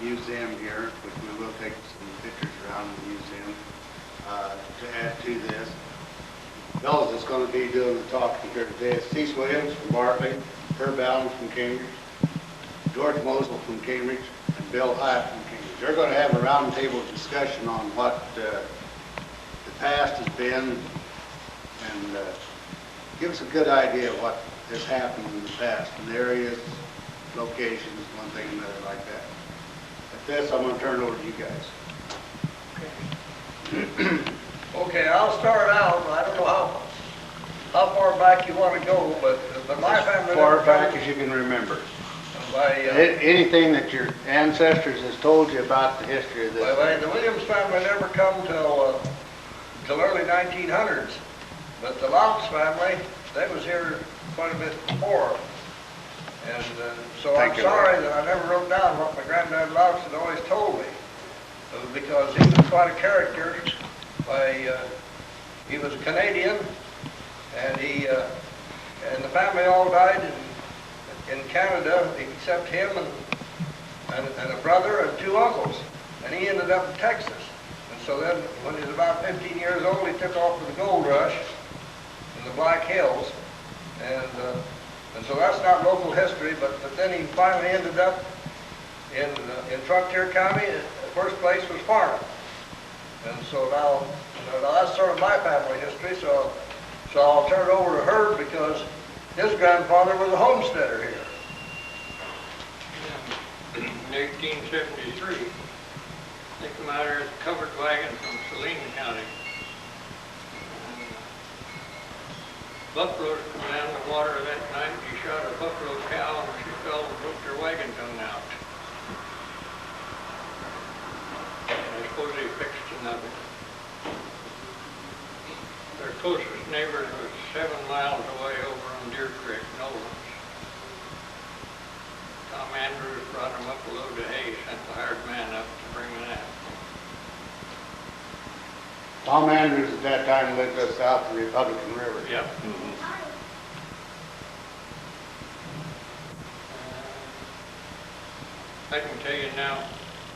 museum here, which we will take some pictures around the museum to add to this. Fellows that's going to be doing the talking here today is Cecil Williams from Bartley, Herb Allen from Cambridge, George Mousel from Cambridge, and Bill Hiatt from Cambridge. They're going to have a roundtable discussion on what the past has been and give us a good idea of what has happened in the past, in areas, locations, one thing and another like that. At this, I'm going to turn it over to you guys. Okay. Okay, I'll start out. I don't know how far back you want to go, but my family... As far back as you can remember. Anything that your ancestors has told you about the history of this. Well, the Williams family never come till early 1900s, but the Louts family, they was here quite a bit before. And so I'm sorry that I never wrote down what my granddad Louts had always told me, because he was quite a character. He was a Canadian, and and the family all died in Canada except him and a brother and two uncles, and he ended up in Texas. And so then, when he was about 15 years old, he took off for the gold rush in the Black Hills, and so that's not local history. But then he finally ended up in Frontier County. The first place was farming, and so now that's sort of my family history. So I'll turn it over to Herb because his grandfather was a homesteader here. In 1873, they come out here with a covered wagon from Saline County. Buffaloes come down the water that night. He shot a buffalo cow and she fell and broke their wagon tongue out. I suppose they fixed another. Their closest neighbor was 7 miles away over on Deer Creek, Nolan's. Tom Andrews brought him up a load of hay, sent the hired man up to bring it out. Tom Andrews at that time lived just south of the Republican River. Yep. I can tell you now,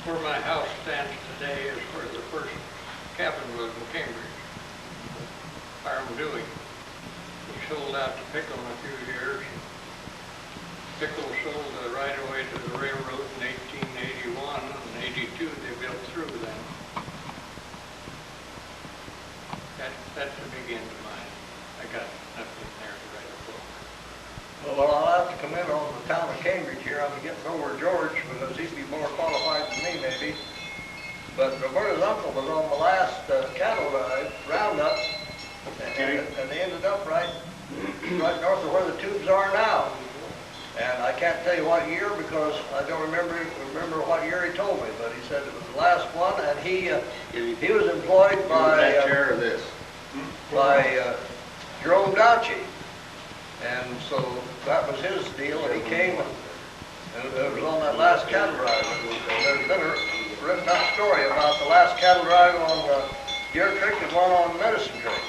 where my house stands today is where the first cabin was in Cambridge. Hiram Dewey. He sold out to Pickle in a few years. Pickle sold the right-of-way to the railroad in 1881, and in 82 they built through then. That's the big end of mine. I got nothing there to write a book. Well, I'll have to comment on the town of Cambridge here. I'm getting over George because he'd be more qualified than me, maybe. But Roberta's uncle was on the last cattle roundup, and they ended up right north of where the tubes are now. And I can't tell you what year because I don't remember what year he told me, but he said it was the last one, and he was employed by Jerome Douchy. And so that was his deal, and he came and it was on that last cattle drive. And there's been a written up story about the last cattle drive on Deer Creek and one on Medicine Creek.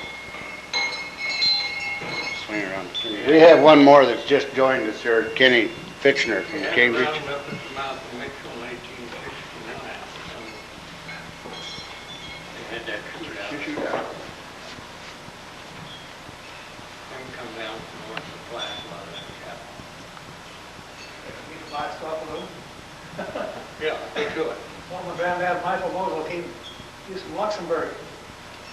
Swing around. We have one more that's just joined us here, Kenny Fitchner from Cambridge. Rounded up at the mouth of Mitchell in 1869. They had that shootout. Them come down from north of Platte, a lot of that cattle. Need to buy stuff a little. Yeah, they do it. Well, my granddad, Michael Mousel, he's from Luxembourg,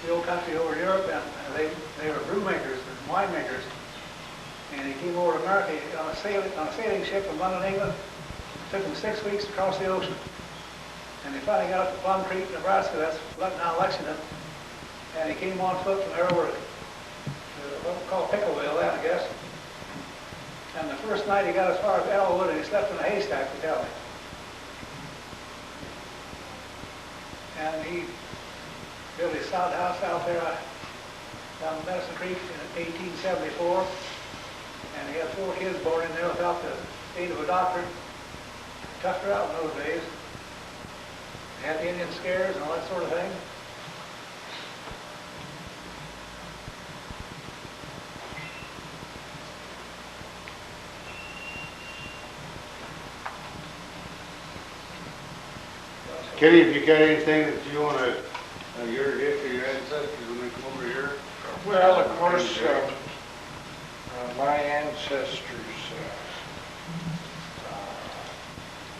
the old country over in Europe, and they were brewmakers and winemakers. And he came over to America on a sailing ship from London, England. It took him 6 weeks to cross the ocean. And he finally got up to Plum Creek, Nebraska, that's now Lexington. And he came on foot from there over to what we call Pickleville then, I guess. And the first night he got as far as Elwood and he slept in a haystack, they tell me. And he built his sod house out there down Medicine Creek in 1874. And he had 4 kids born in there without the aid of a doctor. Toughed her out in those days. They had the Indian scares and all that sort of thing. Kenny, have you got anything that you want to, your history, your ancestors, when they come over here? Well, of course, my ancestors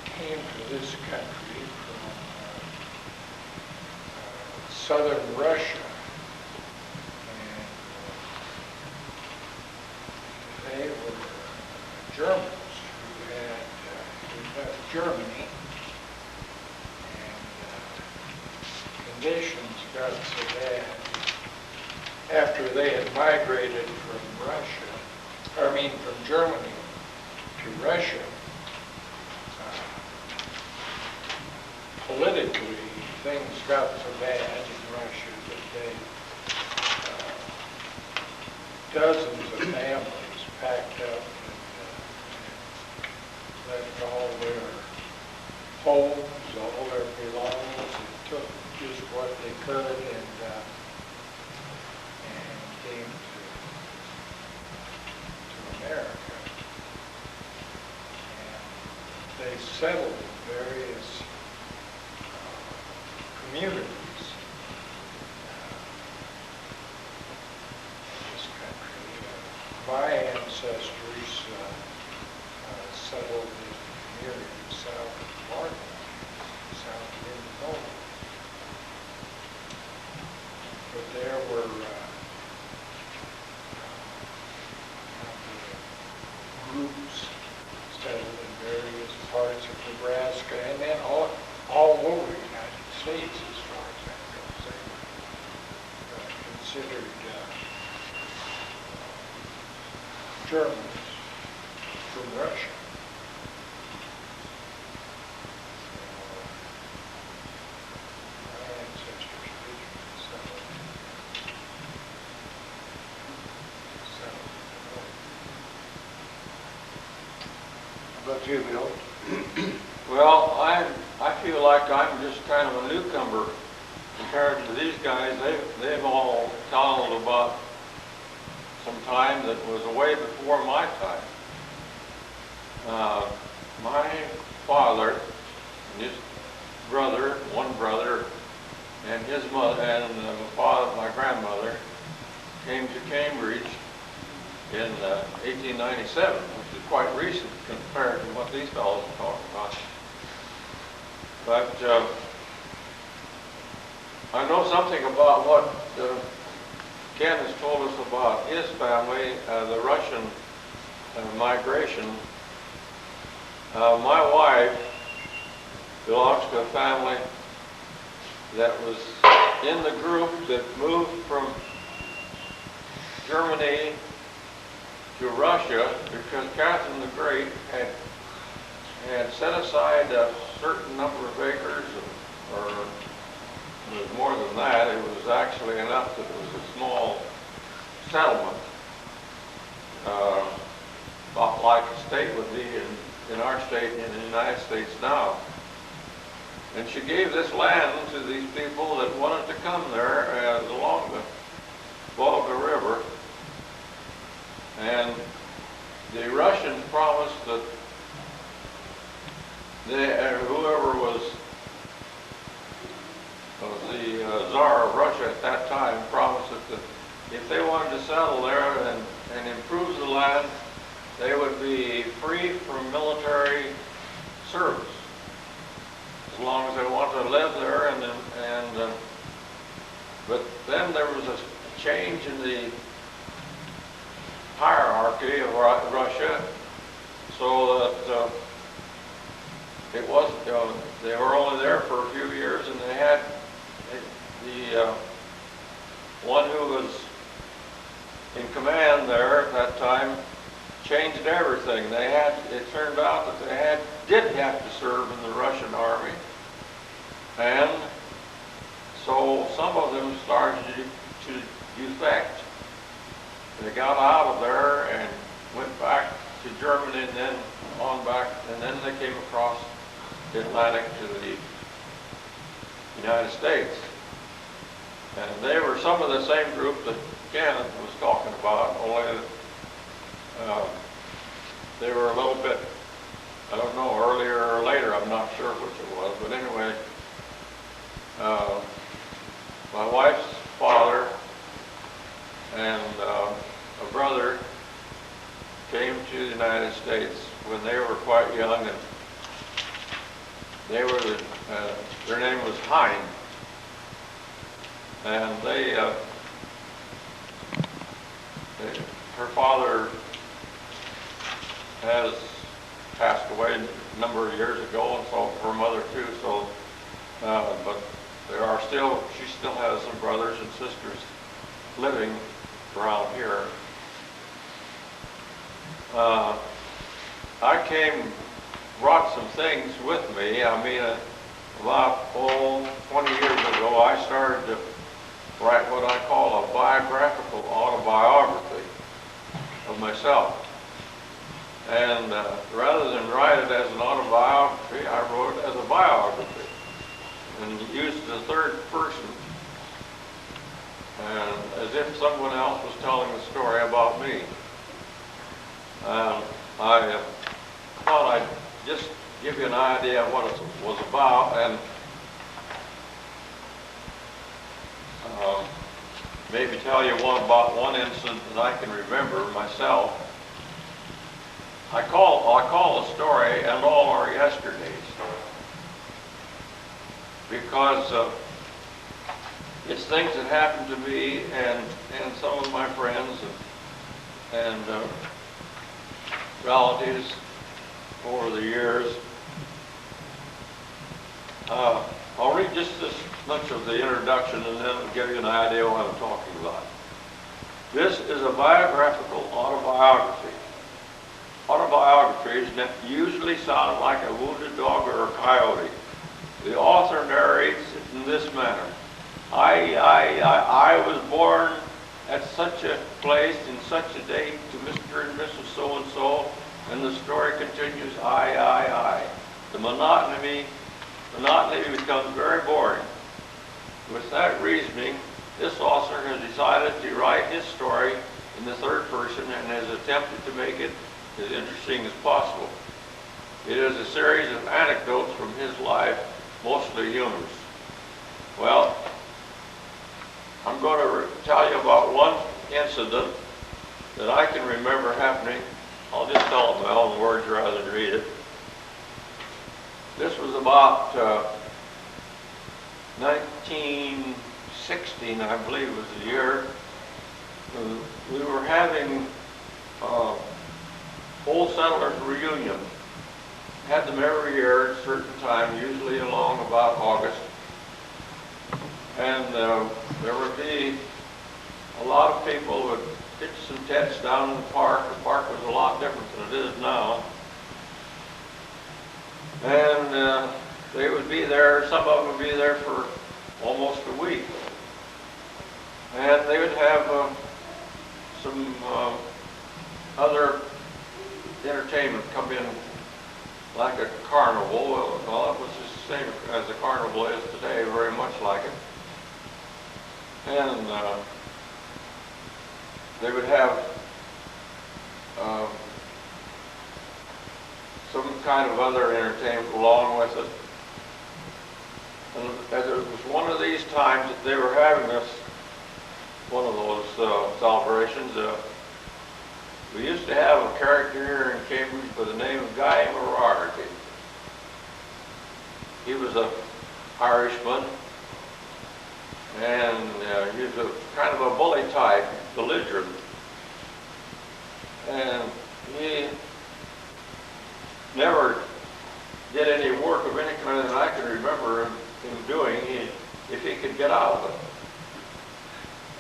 came to this country from southern Russia, and they were Germans who left Germany, and conditions got so bad after they had migrated from from Germany to Russia. Politically, things got so bad in Russia that dozens of families packed up and left all their homes, all their belongings, and took just what they could and came to America. And they settled in various communities in this country. My ancestors settled in the community south of Florida, south of Indiana. But there were groups settled in various parts of Nebraska and then all over the United States as far as that goes. They were considered Germans from Russia. My ancestors originally settled How about you, Bill? Well, I feel like I'm just kind of a newcomer compared to these guys. They've all told about some time that was way before my time. My father and his brother, one brother, and his mother and my grandmother came to Cambridge in 1897, which is quite recent compared to what these fellows are talking about. But I know something about what Ken has told us about his family, the Russian migration. My wife belongs to a family that was in the group that moved from Germany to Russia because Catherine the Great had set aside a certain number of acres, or it was more than that. It was actually enough that it was a small settlement, about like a state would be in our state in the United States now. And she gave this land to these people that wanted to come there along the Volga River. And the Russians promised that whoever was the Tsar of Russia at that time promised that if they wanted to settle there and improve the land, they would be free from military service as long as they wanted to live there. But then there was a change in the hierarchy of Russia, so that it wasn't. They were only there for a few years, and they had the one who was in command there at that time changed everything. It turned out that they did have to serve in the Russian army, and so some of them started to defect. They got out of there and went back to Germany and then on back, and then they came across the Atlantic to the United States. And they were some of the same group that Kenneth was talking about, only they were a little bit, I don't know, earlier or later, I'm not sure which it was, but anyway, wife's father and a brother came to the United States when they were quite young, and they were their name was Hine, and her father has passed away a number of years ago, and so her mother too. So, but she still has some brothers and sisters living around here. I brought some things with me. I mean, about 20 years ago, I started to write what I call a biographical autobiography of myself. And rather than write it as an autobiography, I wrote it as a biography and used the third person, and as if someone else was telling the story about me. I thought I'd just give you an idea of what it was about, and maybe tell you about one incident that I can remember myself. I call the story "And All Our Yesterdays" because it's things that happened to me and some of my friends and relatives over the years. I'll read just this much of the introduction and then I'll give you an idea of what I'm talking about. This is a biographical autobiography. Autobiographies usually sound like a wounded dog or a coyote. The author narrates it in this manner. I was born at such a place in such a date to Mr. and Mrs. So-and-so, and the story continues, I. The monotony becomes very boring. With that reasoning, this author has decided to write his story in the third person and has attempted to make it as interesting as possible. It is a series of anecdotes from his life, mostly humorous. Well, I'm going to tell you about one incident that I can remember happening. I'll just tell it in my own words rather than read it. This was about 1916, I believe was the year. We were having Old Settlers Reunion. Had them every year at a certain time, usually along about August. And there would be a lot of people would pitch some tents down in the park. The park was a lot different than it is now. And they would be there, some of them would be there for almost a week. And they would have some other entertainment come in, like a carnival. Well, it was the same as a carnival is today, very much like it. And they would have some kind of other entertainment along with it. And as it was one of these times that they were having one of those celebrations, we used to have a character here in Cambridge by the name of Guy Morarty. He was an Irishman, and he was a kind of a bully type, belligerent. And he never did any work of any kind that I can remember him doing, if he could get out of it.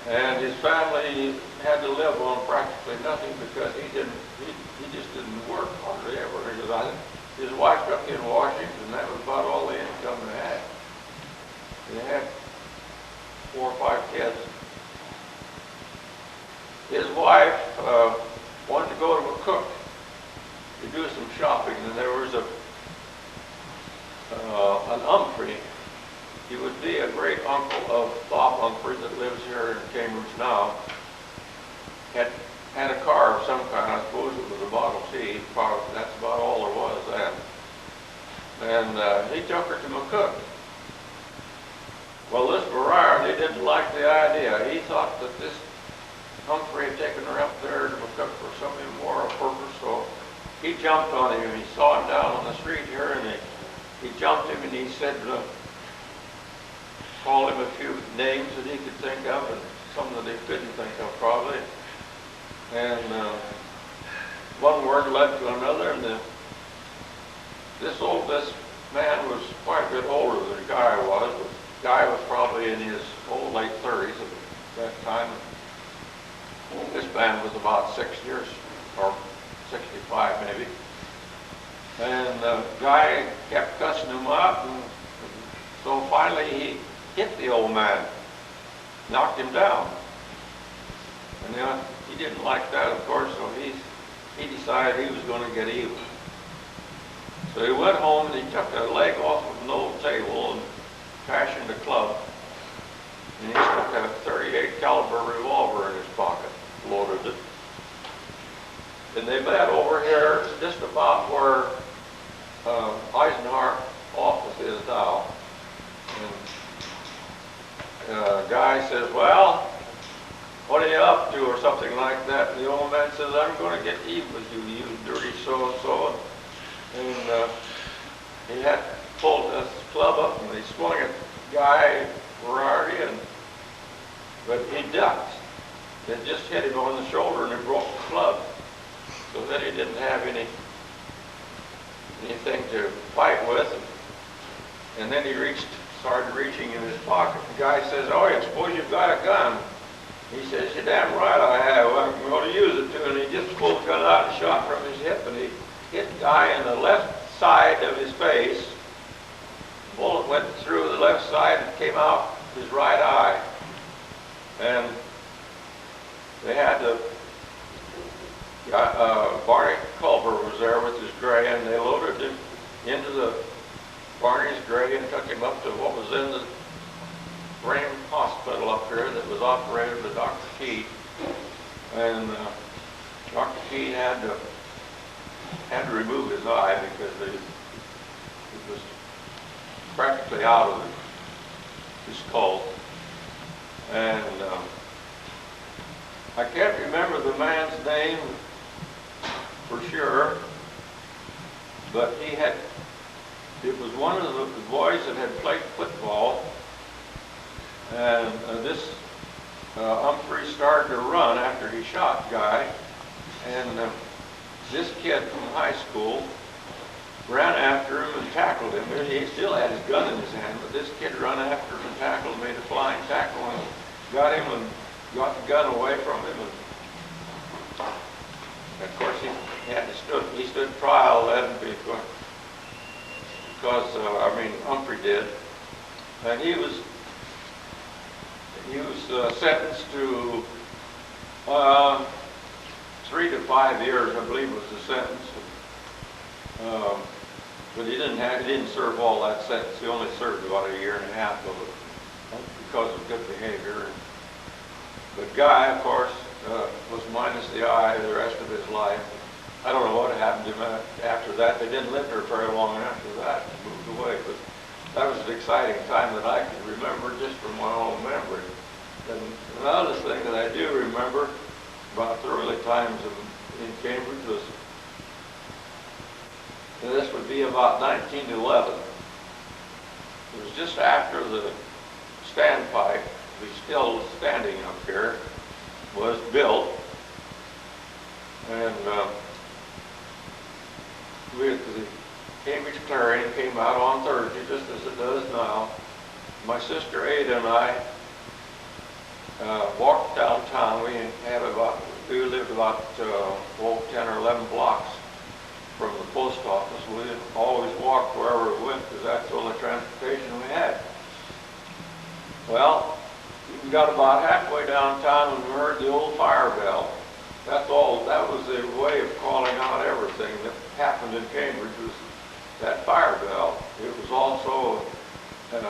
And his family had to live on practically nothing because he just didn't work hardly ever. His wife took in washings, and that was about all the income they had. They had 4 or 5 kids. His wife wanted to go to a cook to do some shopping, and there was an Humphrey. He would be a great uncle of Bob Humphrey that lives here in Cambridge now. Had a car of some kind. I suppose it was a Model T. Probably that's about all there was then. And he took her to McCook. Well, this Barrard hardly didn't like the idea. He thought that this Humphrey had taken her up there to look up for some immoral purpose, so he jumped on him. He saw him down on the street here, and he jumped him, and he said, called him a few names that he could think of, and some that he couldn't think of probably. And one word led to another, and this man was quite a bit older than the guy was. The guy was probably in his late 30s at that time. This man was about 6 years, or 65 maybe. And the guy kept cussing him out, and so finally he hit the old man, knocked him down. And he didn't like that, of course, so he decided he was going to get even. So he went home and he took a leg off of an old table and fashioned a club. And he stuck a .38 caliber revolver in his pocket, loaded it. And they met over here just about where Eisenhower office is now. And the guy says, well, what are you up to, or something like that. And the old man says, I'm going to get even with you, you dirty so-and-so. And he had pulled this club up, and he swung at the guy, Ferrari, but he ducked. It just hit him on the shoulder, and it broke the club. So then he didn't have anything to fight with. And then he started reaching in his pocket. The guy says, oh, I suppose you've got a gun. He says, you're damn right I have. I'm going to use it too. And he just pulled the gun out and shot from his hip, and he hit the guy in the left side of his face. The bullet went through the left side and came out his right eye. And they had Barney Culver was there with his gray, and they loaded him into the Barney's gray and took him up to what was in the Wren hospital up here that was operated by Dr. Key. And Dr. Key had to remove his eye because it was practically out of his skull. And I can't remember the man's name for sure, but it was one of the boys that had played football, and this Humphrey started to run after he shot the guy, and this kid from high school ran after him and tackled him. He still had his gun in his hand, but this kid ran after him and tackled him, made a flying tackle, and got him and got the gun away from him. And of course, he stood trial then because Humphrey did, and he was sentenced to 3 to 5 years, I believe, was the sentence. But he didn't serve all that sentence. He only served about 1.5 years of it because of good behavior. But Guy, of course, was minus the eye the rest of his life. I don't know what happened to him after that. They didn't live there very long after that. He moved away. But that was an exciting time that I can remember just from my own memory. And another thing that I do remember about the early times in Cambridge was, this would be about 1911. It was just after the standpipe, which is still standing up here, was built. And the Cambridge Clarion came out on Thursday, just as it does now. My sister Ada and I walked downtown. We lived about 10 or 11 blocks from the post office. We always walked wherever we went because that's the only transportation we had. Well, we got about halfway downtown and we heard the old fire bell. That's all. That was the way of calling out everything that happened in Cambridge, was that fire bell. It was also a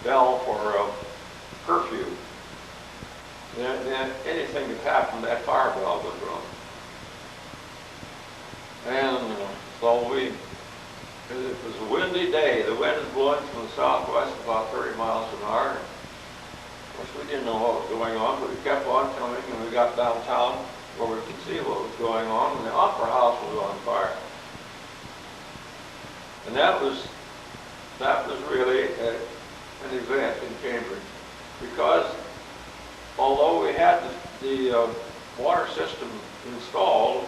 bell for curfew. Then anything that happened, that fire bell would run. And so we It was a windy day. The wind was blowing from the southwest about 30 miles an hour. Of course, we didn't know what was going on, but we kept on coming, and we got downtown where we could see what was going on, and the Opera House was on fire. And that was really an event in Cambridge, because although we had the water system installed,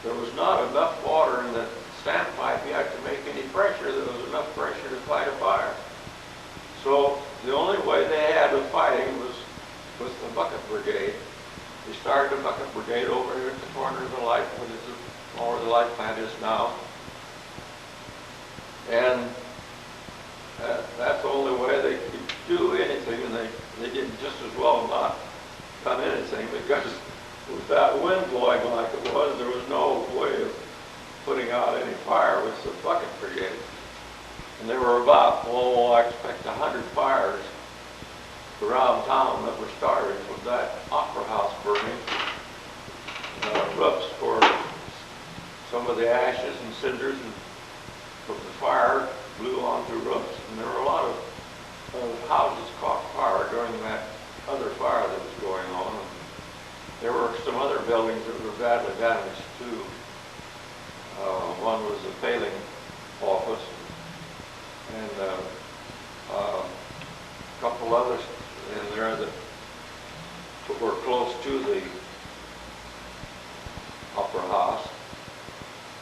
there was not enough water in the standpipe yet to make any pressure. There was enough pressure to fight a fire. So the only way they had of fighting was with the bucket brigade. They started the bucket brigade over here at the corner of the light, where the light plant is now. And that's the only way they could do anything, and they did just as well not done anything, because with that wind blowing like it was, there was no way of putting out any fire with the bucket brigade. And there were about, I expect 100 fires around town that were started with that Opera House burning. Roofs for some of the ashes and cinders from the fire blew onto roofs, and there were a lot of houses caught fire during that other fire that was going on. And there were some other buildings that were badly damaged too. One was the failing office, and a couple others in there that were close to the Opera House.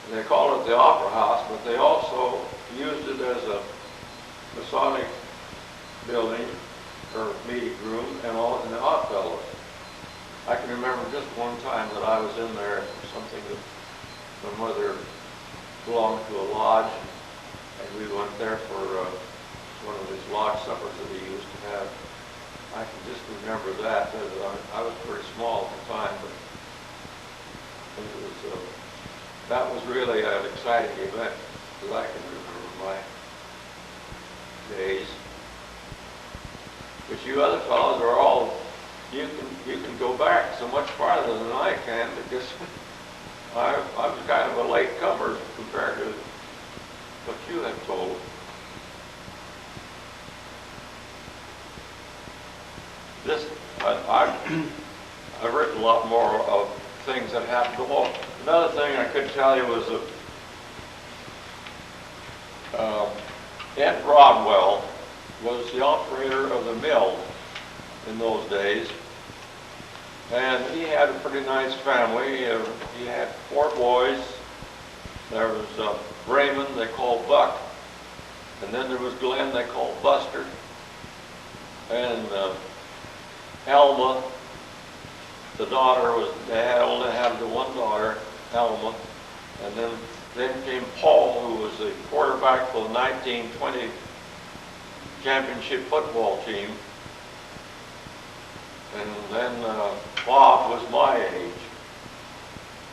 And they called it the Opera House, but they also used it as a Masonic building or meeting room and the Odd Fellows. I can remember just one time that I was in there for something that my mother belonged to a lodge, and we went there for one of these lodge suppers that we used to have. I can just remember that. I was pretty small at the time, but it was, that was really an exciting event that I can remember my days. But you other fellows are all, you can go back so much farther than I can, because I was kind of a late comer compared to what you have told. I've written a lot more of things that happened. Well, another thing I could tell you was that Ed Rodwell was the operator of the mill in those days, and he had a pretty nice family. He had 4 boys. There was Raymond, they called Buck, and then there was Glenn, they called Buster, and Alma, the daughter, they only had the one daughter, Alma, and then came Paul, who was the quarterback for the 1920 championship football team, and then Bob was my age.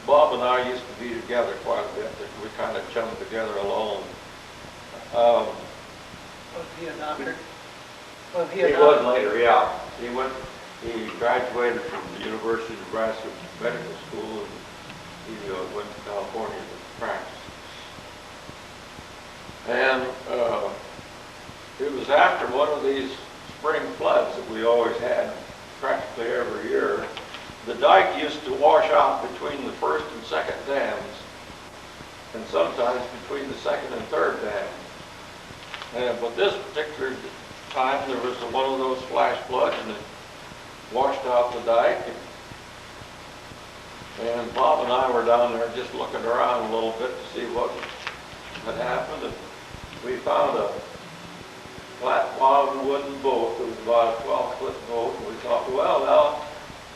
Bob and I used to be together quite a bit. We kind of chummed together alone. Was he a doctor? He was later, yeah. He graduated from the University of Nebraska Medical School, and he went to California to practice. And it was after one of these spring floods that we always had practically every year. The dike used to wash out between the first and second dams, and sometimes between the second and third dam. But this particular time, there was one of those flash floods, and it washed out the dike. And Bob and I were down there just looking around a little bit to see what had happened. And we found a flat bottom wooden boat. It was about a 12-foot boat. And we thought, well, now,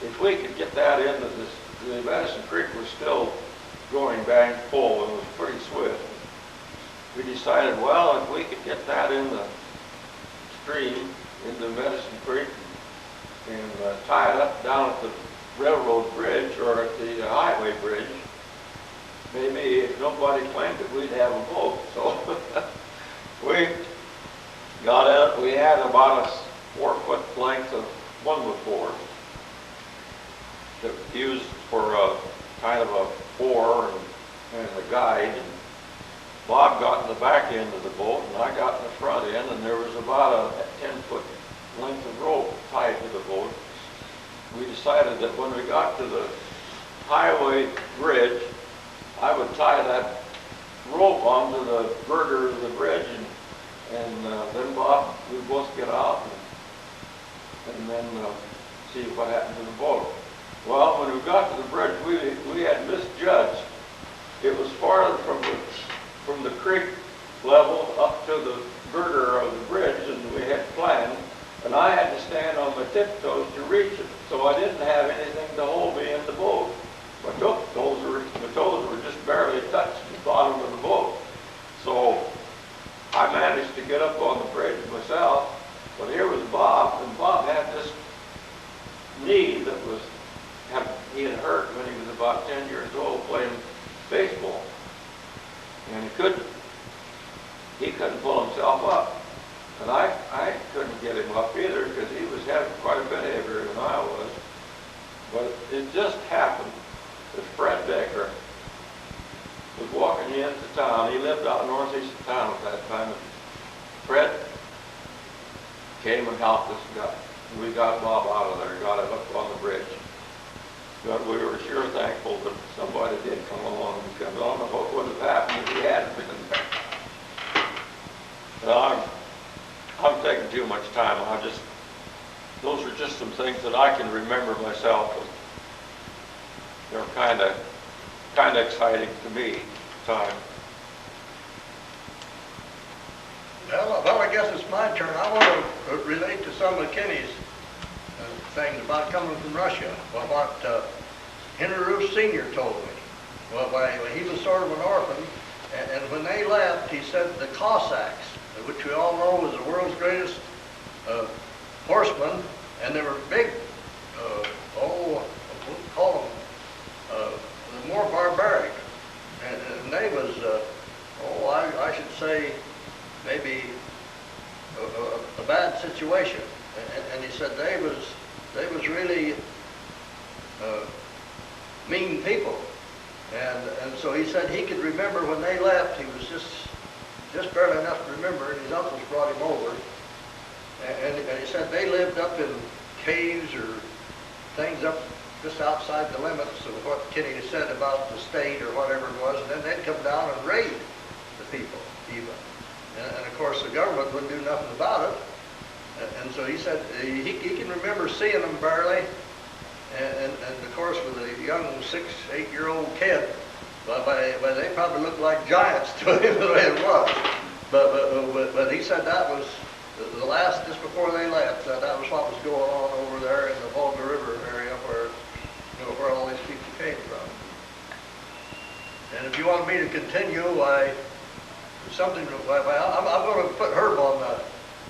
if we could get that into this, the Medicine Creek was still going bank full, and it was pretty swift. We decided, well, if we could get that in the stream, into Medicine Creek, and tie it up down at the railroad bridge or at the highway bridge, maybe if nobody claimed it, we'd have a boat. So we got out. We had about a 4-foot length of one-wood board that was used for a kind of a oar and a guide. Bob got in the back end of the boat, and I got in the front end, and there was about a 10-foot length of rope tied to the boat. We decided that when we got to the highway bridge, I would tie that rope onto the girder of the bridge, and then Bob, we'd both get out and then see what happened to the boat. Well, when we got to the bridge, we had misjudged. It was farther from the creek level up to the girder of the bridge than we had planned, and I had to stand on my tiptoes to reach it, so I didn't have anything to hold me in the boat. My toes were just barely touched the bottom of the boat. So I managed to get up on the bridge myself, but here was Bob, and Bob had this knee that he had hurt when he was about 10 years old playing baseball. And he couldn't pull himself up. And I couldn't get him up either because he was having quite a bit heavier than I was. But it just happened that Fred Decker was walking into town. He lived out northeast of town at that time. And Fred came and helped us. We got Bob out of there, got him up on the bridge. But we were sure thankful that somebody did come along, because I don't know what would have happened if he hadn't been there. Well, I'm taking too much time. Those are just some things that I can remember myself. They're kind of exciting to me at the time. Well, I guess it's my turn. I want to relate to some of Kenny's things about coming from Russia. Well, what Henry Roos Sr. told me. Well, he was sort of an orphan, and when they left, he said the Cossacks, which we all know was the world's greatest horsemen, and they were big, what do you call them, more barbaric. And they was, I should say, maybe a bad situation. And he said they was really mean people. And so he said he could remember when they left, he was just barely enough to remember, and his uncles brought him over. And he said they lived up in caves or things up just outside the limits of what Kenny said about the state or whatever it was, and then they'd come down and raid the people even. And of course the government wouldn't do nothing about it. And so he said he can remember seeing them barely, and of course with a young 6-8-year-old kid, they probably looked like giants to him the way it was. But he said that was the last, just before they left, that was what was going on over there in the Volga River area where all these people came from. And if you want me to continue, I'm going to put Herb on the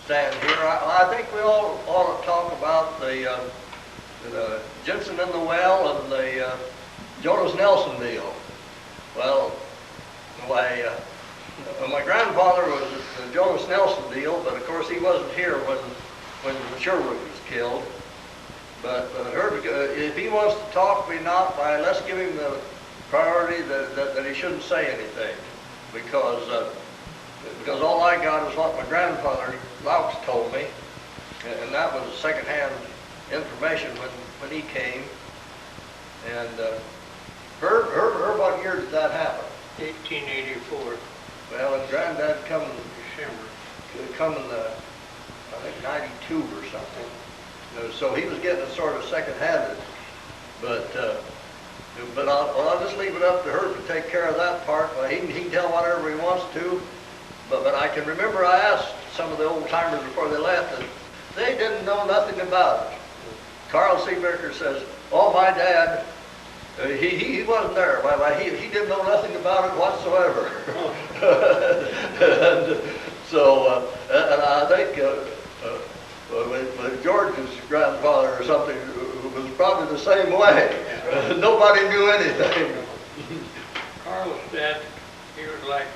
stand here. I think we all ought to talk about the Jensen in the well and the Jonas Nelson deal. Well, my grandfather was at the Jonas Nelson deal, but of course he wasn't here when Sherwood was killed. But Herb, if he wants to talk me not, let's give him the priority that he shouldn't say anything, because all I got is what my grandfather Laux told me, and that was secondhand information when he came. And Herb, what year did that happen? 1884. Well, and Granddad come in December. I think 92 or something. So he was getting it sort of second-handed. But I'll just leave it up to Herb to take care of that part. Well, he can tell whatever he wants to. But I can remember I asked some of the old-timers before they left, and they didn't know nothing about it. Carl Seebecker says, "Oh, my dad, he wasn't there. He didn't know nothing about it whatsoever." And so, and I think George's grandfather or something was probably the same way. Nobody knew anything. Carl's dad, he was like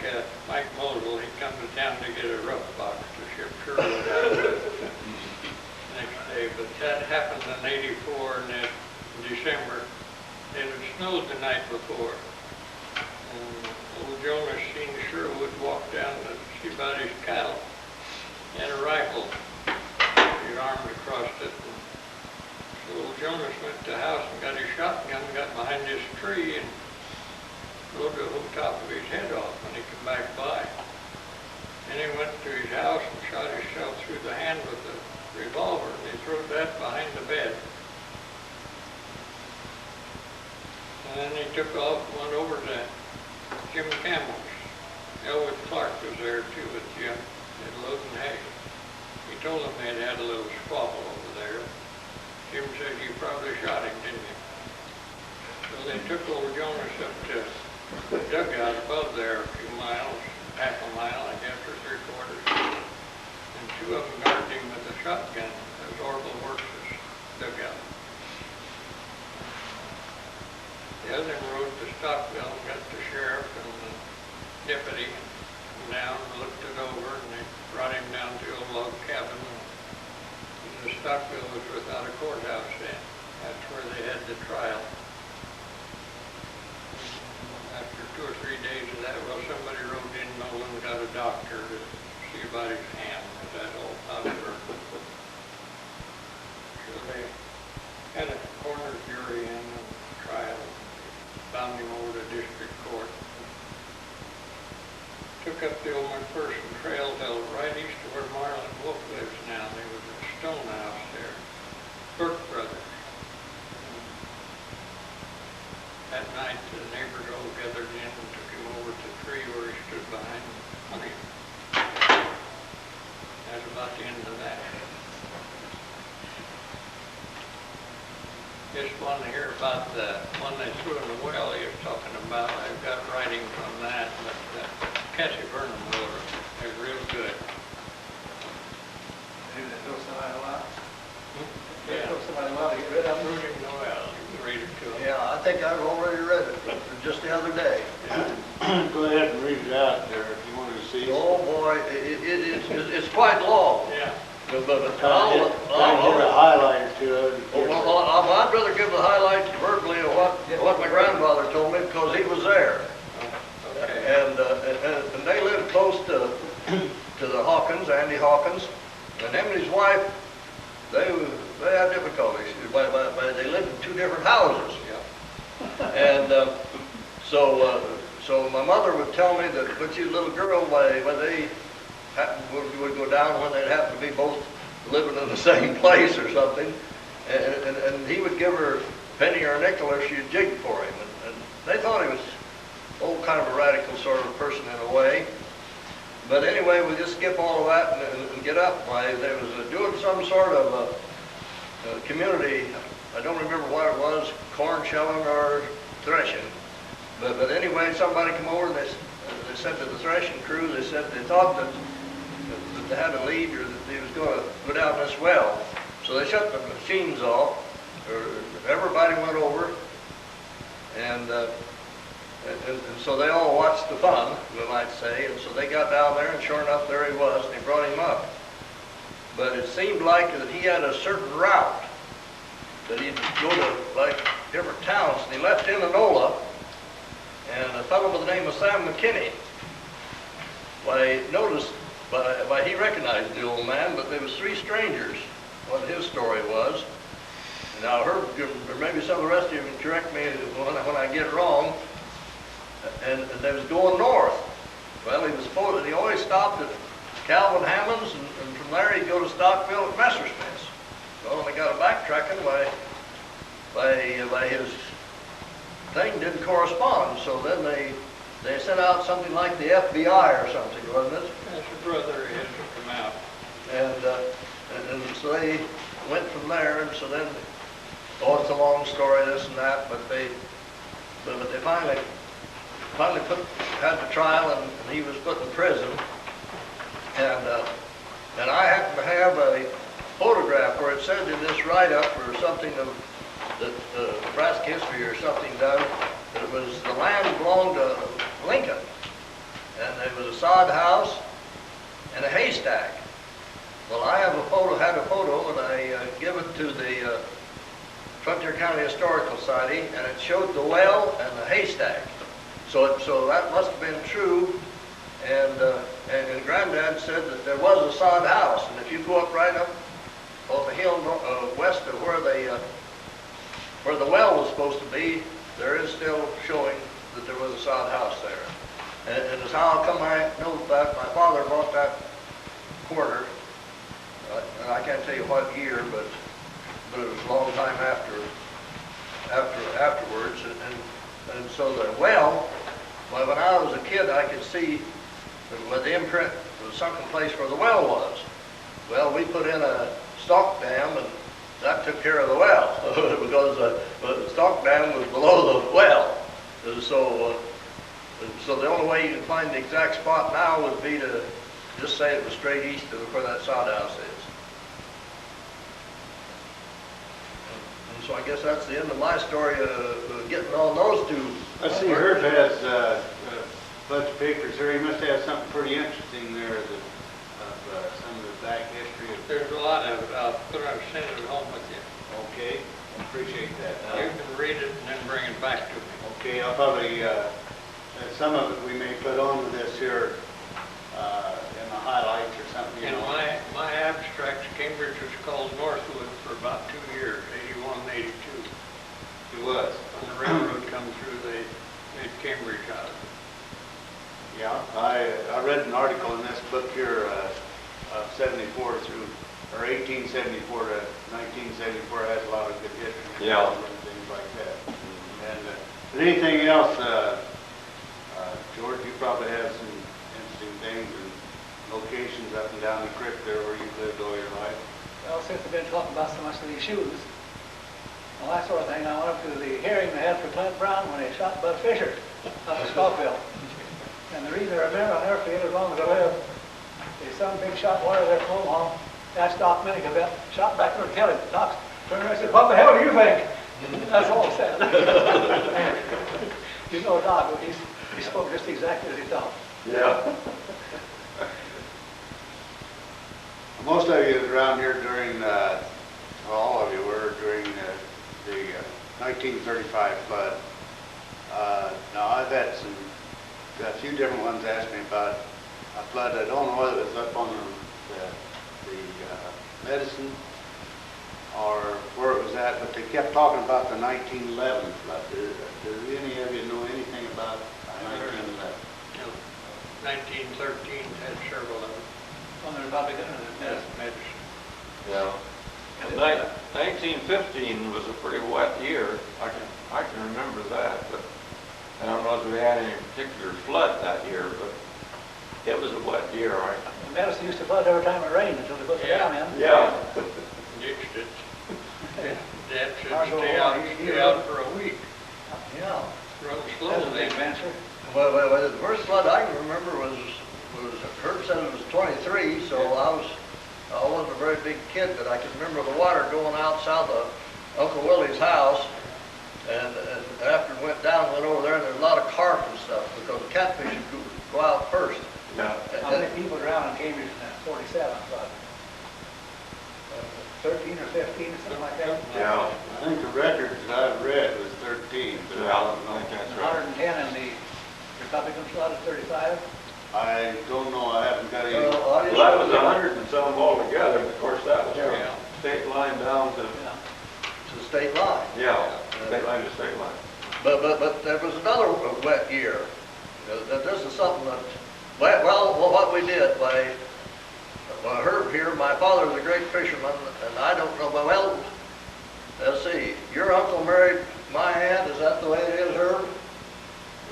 Mike Mousel. He'd come to town to get a rough box to ship Sherwood out next day. But that happened in '84 in December. It had snowed the night before. And old Jonas seen Sherwood about his cattle. He had a rifle, his arms across it. And so old Jonas went to the house and got his shotgun, got behind this tree and blew the whole top of his head off when he came back by. Then he went to his house and shot himself through the hand with a revolver, and he threw that behind the bed. And then he took off and went over to Jim Campbell's. Elwood Clark was there too with Jim at loading hay. He told him they'd had a little squabble over there. Jim said, "You probably shot him, didn't you?" So they took old Jonas up to the dugout above there a few miles, half a mile, I guess, or 3/4. And two of them guarded him with a shotgun as Orville Works' dugout. The other one rode to Stockville and got the sheriff and the deputy down and looked it over, and they brought him down to a log cabin. And the Stockville was without a courthouse then. That's where they had the trial. After 2 or 3 days of that, well, somebody rode in Nolan and got a doctor to see about his hand, because that old hospital. So they had a coroner's jury in and trial, bound him over to district court. Took up the old McPherson Trail till right east of where Marlon Wolf lives now. There was a stone house there, Burke Brothers. That night, the neighbors all gathered in and took him over to the tree where he stood behind and hung him. That's about the end of that. Just wanted to hear about the one they threw in the well he was talking about. I've got writing from that, but Cassie Burnham wrote it. They're real good. Maybe they throw somebody a lot. They Yeah. throw somebody a lot to get rid of them. Rudy Noel, you can read it to them. Yeah, I think I've already read it just the other day. Go ahead and read it out there if you wanted to see. Oh, boy, it's quite long. Yeah. But Kind of hit a highlighter to it. well, I'd rather give the highlights verbally of what my grandfather told me, because he was there. Okay. And they lived close to the Hawkins, Andy Hawkins, and him and his wife, they had difficulties. They lived in 2 different houses. Yeah. And so my mother would tell me that when she was a little girl, when they would go down when they'd happen to be both living in the same place or something, and he would give her a penny or a nickel if she'd jig for him. And they thought he was kind of a radical sort of person in a way. But anyway, we just skip all of that and get up. They was doing some sort of community, I don't remember what it was, corn shelling or threshing. But anyway, somebody come over and they said to the threshing crew, they said they thought that they had a lead or that they was going to go down this well. So they shut the machines off, everybody went over, and so they all watched the fun, we might say, and so they got down there, and sure enough, there he was, and they brought him up. But it seemed like that he had a certain route, that he'd go to, like, different towns, and he left Indianola, and a fellow by the name of Sam McKinney, noticed, he recognized the old man, but there was 3 strangers, what his story was. And now, or maybe some of the rest of you can correct me when I get it wrong, and they was going north. Well, he always stopped at Calvin Hammond's, and from there he'd go to Stockville at Messersmith's. Well, they got a backtracking by his thing didn't correspond, so then they sent out something like the FBI or something, wasn't it? That's a brother his took him out. And so they went from there, and so then, it's a long story, this and that, but they finally had the trial, and he was put in prison, and I happen to have a photograph where it said in this write-up or something of the Nebraska history or something done, that it was the land belonged to Lincoln, and there was a sod house and a haystack. Well, I had a photo, and I give it to the Frontier County Historical Society, and it showed the well and the haystack. So that must have been true, and and Granddad said that there was a sod house, and if you go up right up on the hill west of where the well was supposed to be, there is still showing that there was a sod house there. And it's how come I know that my father bought that quarter, and I can't tell you what year, but it was a long time afterwards. And so the well, when I was a kid, I could see where the imprint was sunken place where the well was. Well, we put in a stock dam, and that took care of the well because the stock dam was below the well. And so the only way you can find the exact spot now would be to just say it was straight east of where that sod house is. And so I guess that's the end of my story of getting on those two. I see Herb has a bunch of papers here. He must have something pretty interesting there of some of the back history of. There's a lot of it. I'll send it home with you. Okay, I appreciate that. You can read it and then bring it back to me. Okay, I'll probably, some of it we may put on to this here in the highlights or something. In my abstracts, Cambridge was called Northwood for about 2 years, 81 and 82. It was. When the railroad come through, they made Cambridge out of it. Yeah, I read an article in this book here of 74 through, or 1874 to 1974, has a lot of good history. Yeah. And things like that. And anything else, George, you probably have some interesting things and locations up and down the creek there where you've lived all your life. Well, since we've been talking about so much of these shoes, well, that sort of thing, I went up to the hearing they had for Clint Brown when they shot Bud Fisher up in Stockville. And the reason I remember, I'll never forget as long as I live, there's some big shot wire there from Omaha. That Doc Minick got shot back there to Kelly. Doc turned around and said, "What the hell do you think?" That's all he said. You know Doc, he spoke just exactly as he thought. Yeah. Most of you was around here during, all of you were during the 1935 flood. Now I've had a few different ones ask me about a flood. I don't know whether it was up on the Medicine or where it was at, but they kept talking about the 1911 flood. Does any of you know anything about 1911? No. 1913 had several of them. On the Republican Medicine. Yeah. 1915 was a pretty wet year. I can remember that, but I don't know if we had any particular flood that year, but it was a wet year, right? The Medicine used to flood every time it rained until they put the dam in. Yeah. Ditched it. That should stay out for a week. Yeah. Real That slow was a big then. adventure. Well, the first flood I can remember was Herb said it was 23, so I wasn't a very big kid, but I can remember the water going out south of Uncle Willie's house, and after it went down, went over there, and there's a lot of carp and stuff because the catfish would go out first. Yeah. How many people drowned in Cambridge in that 47 flood? 13 or 15 or something like that? Yeah. I think the records I've read was 13, but I don't know. I think that's right. 110 in the Republican flood of 35. I don't know, I haven't got any. Well, that was 100 and some altogether, but of course that was from Yeah. state line down to, Yeah. To the state line. yeah, state line to state line. But there was another wet year. This is something that, well, what we did by Herb here, my father was a great fisherman, and I don't know, well, let's see, your uncle married my aunt, is that the way it is, Herb?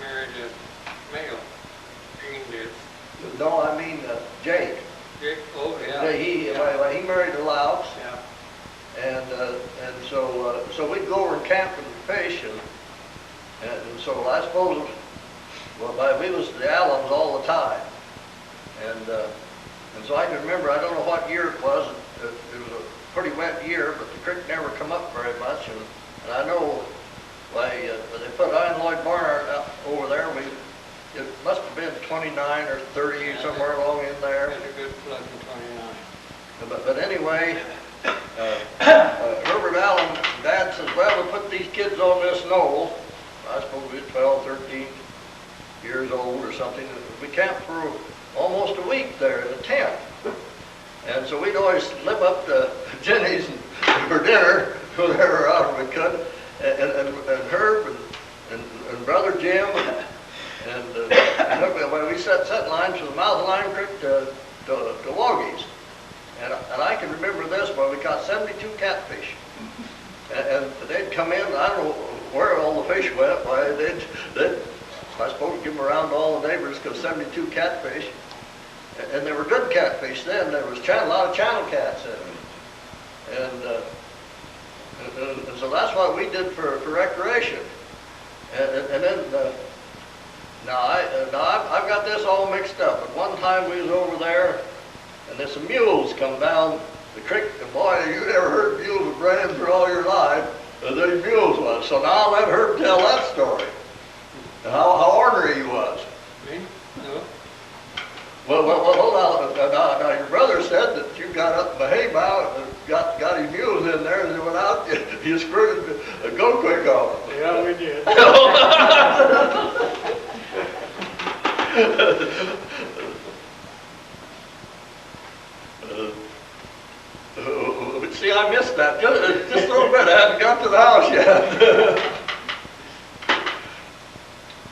Married a male. Gene did. No, I mean Jake. Jake, oh, yeah. He married a Louse, Yeah. and so we'd go over and camp and fish, and so I suppose, we was the Allens all the time, and so I can remember, I don't know what year it was, it was a pretty wet year, but the creek never come up very much, and I know, when they put Iron Lloyd Barnard out over there, it must have been 29 or 30, somewhere along in there. Had a good flood in 29. But anyway, Herbert Allen, Dad says, well, we'll put these kids on this knoll. I suppose we were 12, 13 years old or something. We camped for almost a week there in a tent. And so we'd always slip up to Jenny's for dinner whenever out we could, and Herb and Brother Jim, and when we set lines from the mouth of Lime Creek to Woggies. And I can remember this, when we caught 72 catfish. And they'd come in, I don't know where all the fish went, why they'd I suppose give them around to all the neighbors, because 72 catfish. And they were good catfish then. There was a lot of channel cats in them. And so that's what we did for recreation. And then, now I've got this all mixed up. But one time we was over there, and there's some mules come down the creek. And boy, you never heard mules braying for all your life. They mules was. So now I'll let Herb tell that story. And how ornery he was. Me? No. Well, now your brother said that you got up the hay mow and got his mules in there, and they went out, you screwed a go quick on them. Yeah, we did. See, I missed that just a little bit. I haven't got to the house yet.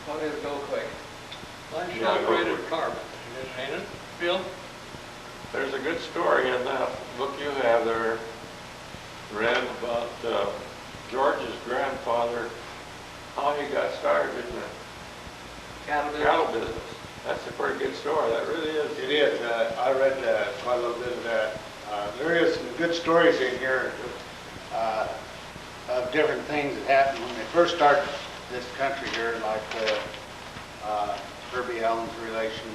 What is go quick? Unsaturated carbon, ain't it, Bill? There's a good story in that book you have there, Wren, about George's grandfather, how he got started in the cattle business. That's a pretty good story, that really is. It is. I read quite a little bit of that. There is some good stories in here of different things that happened when they first started this country here, like Herbie Allen's relation,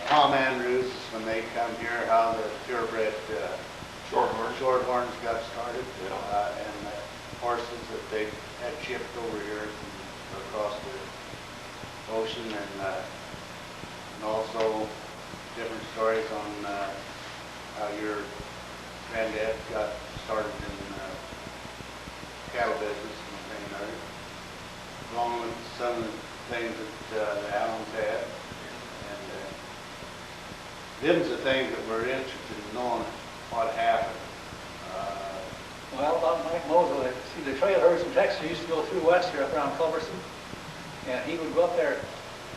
Tom Andrews, when they come here, how the purebred shorthorns got started, and the horses that they had shipped over here from across the ocean, and also different stories on how your granddad got started in cattle business and things like that, along with some of the things that the Allens had. And them's the things that we're interested in knowing what happened. Well, about Mike Mousel, see the trail herds in Texas used to go through west here up around Culberson, and he would go up there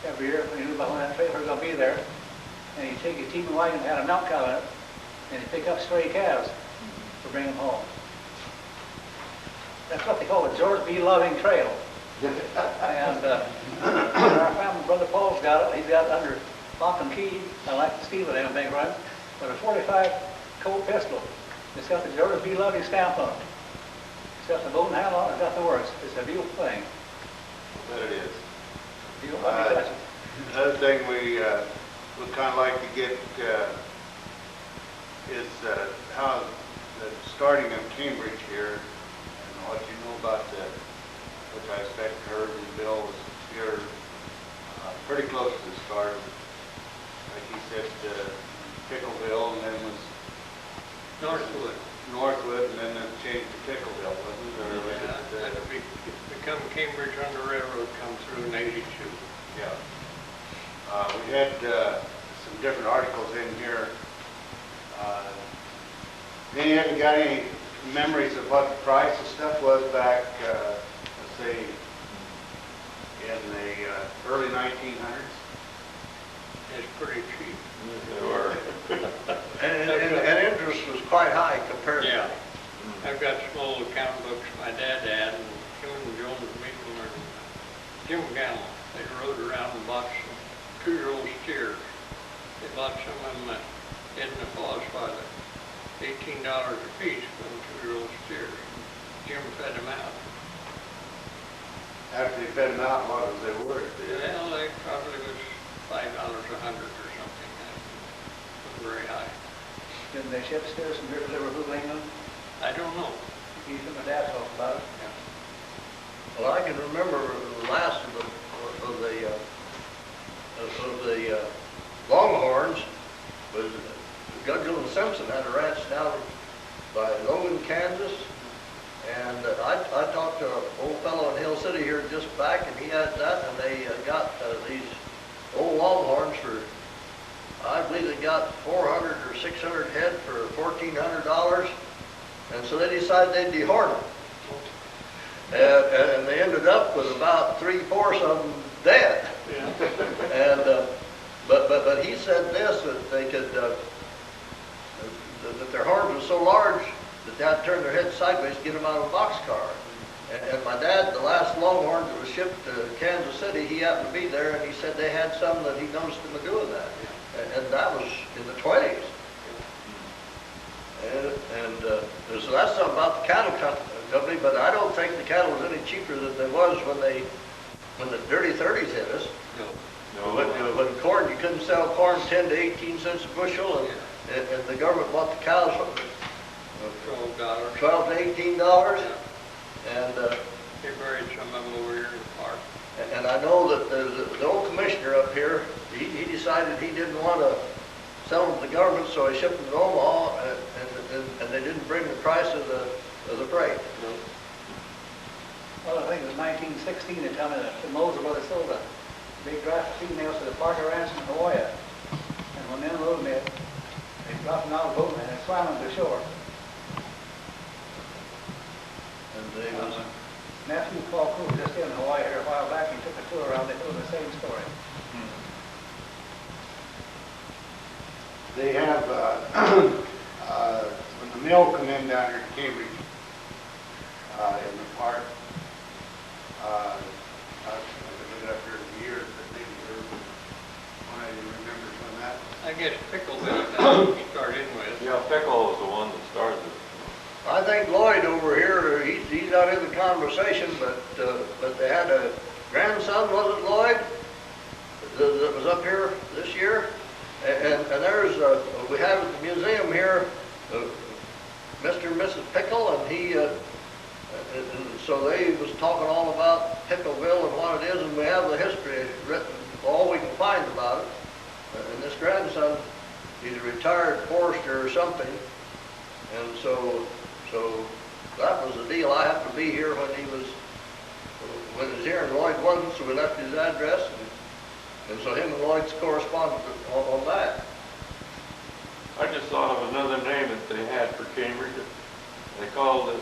every year when he knew about when that trail herd was going to be there, and he'd take his team and wagon that had a milk cow in it, and he'd pick up stray calves to bring them home. That's what they call the George B. Loving Trail. And our family, Brother Paul's got it. He's got it under lock and key. I like to steal it, anything right? But a 45 Colt pistol. It's got the George B. Loving stamp on it. It's got the bone handle on it. It's got the words. It's a beautiful thing. But it is. Beautiful. Let me touch it. Another thing we would kind of like to get is how the starting of Cambridge here, and what you know about which I expect Herb and Bill was here pretty close to the start. Like he said, Pickleville, and then was Northwood, and then it changed to Pickleville, wasn't it? Or was Yeah, it, become Cambridge on the railroad come through in '82. yeah. We had some different articles in here. Any of you got any memories of what the price of stuff was back, let's say, in the early 1900s? It's pretty cheap. They were. And interest was quite high compared to. Yeah. I've got some old account books my dad had, and him and Jones Meekler and Jim Gallen. They rode around and bought some 2-year-old steers. They bought some of them in the Falls Father. $18 a piece for them 2-year-old steers. Jim fed them out. After they fed them out, what was they worth? Well, they probably was $5 a hundred or something. That was very high. Didn't they ship steers from here to Liverpool, England? I don't know. He's my dad talked about it. Well, I can remember the last of the Longhorns was Gudgel and Simpson had a ranch down by Logan, Kansas, and I talked to an old fellow in Hill City here just back, and he had that, and they got these old longhorns for, I believe they got 400 or 600 head for $1,400. And so they decided they'd dehorn them. And they ended up with about 3/4 of them dead. Yeah. And, but he said this, that they could, that their horns were so large that they had to turn their heads sideways to get them out of a boxcar. And my dad, the last longhorn that was shipped to Kansas City, he happened to be there, and he said they had some that he noticed them doing that. And that was in the 20s. And so that's something about the cattle company, but I don't think the cattle was any cheaper than they was when the dirty 30s hit us. No. When corn, you couldn't sell corn 10 to 18 cents a bushel, and the government bought the cows $12. $12 to $18. Yeah. And They buried some of them over here in the park. and I know that the old commissioner up here, he decided he didn't want to sell them to the government, so he shipped them to Omaha, and they didn't bring the price of the freight. Well, I think it was 1916, they tell me that the Mousel brothers sold a big draft of females to the Parker Ranch in Hawaii. And when they unloaded them, they dropped them out of the boat and they swam them to shore. And they was, Nephew Paul Crew was just in Hawaii here a while back. He took a tour around. They told the same story. They have, when the mill come in down here to Cambridge, in the park, I've been up here in years, but maybe one of you remembers on that. I guess Pickleville started with. Yeah, Pickle was the one that started it. I think Lloyd over here, he's not in the conversation, but they had a grandson, was it Lloyd, that was up here this year? And there's, we have at the museum here, Mr. and Mrs. Pickle, and he, and so they was talking all about Pickleville and what it is, and we have the history written, all we can find about it. And this grandson, he's a retired forester or something, and so that was the deal. I happened to be here when he was here, and Lloyd wasn't, so we left his address, and so him and Lloyd's corresponded on that. I just thought of another name that they had for Cambridge. They called it,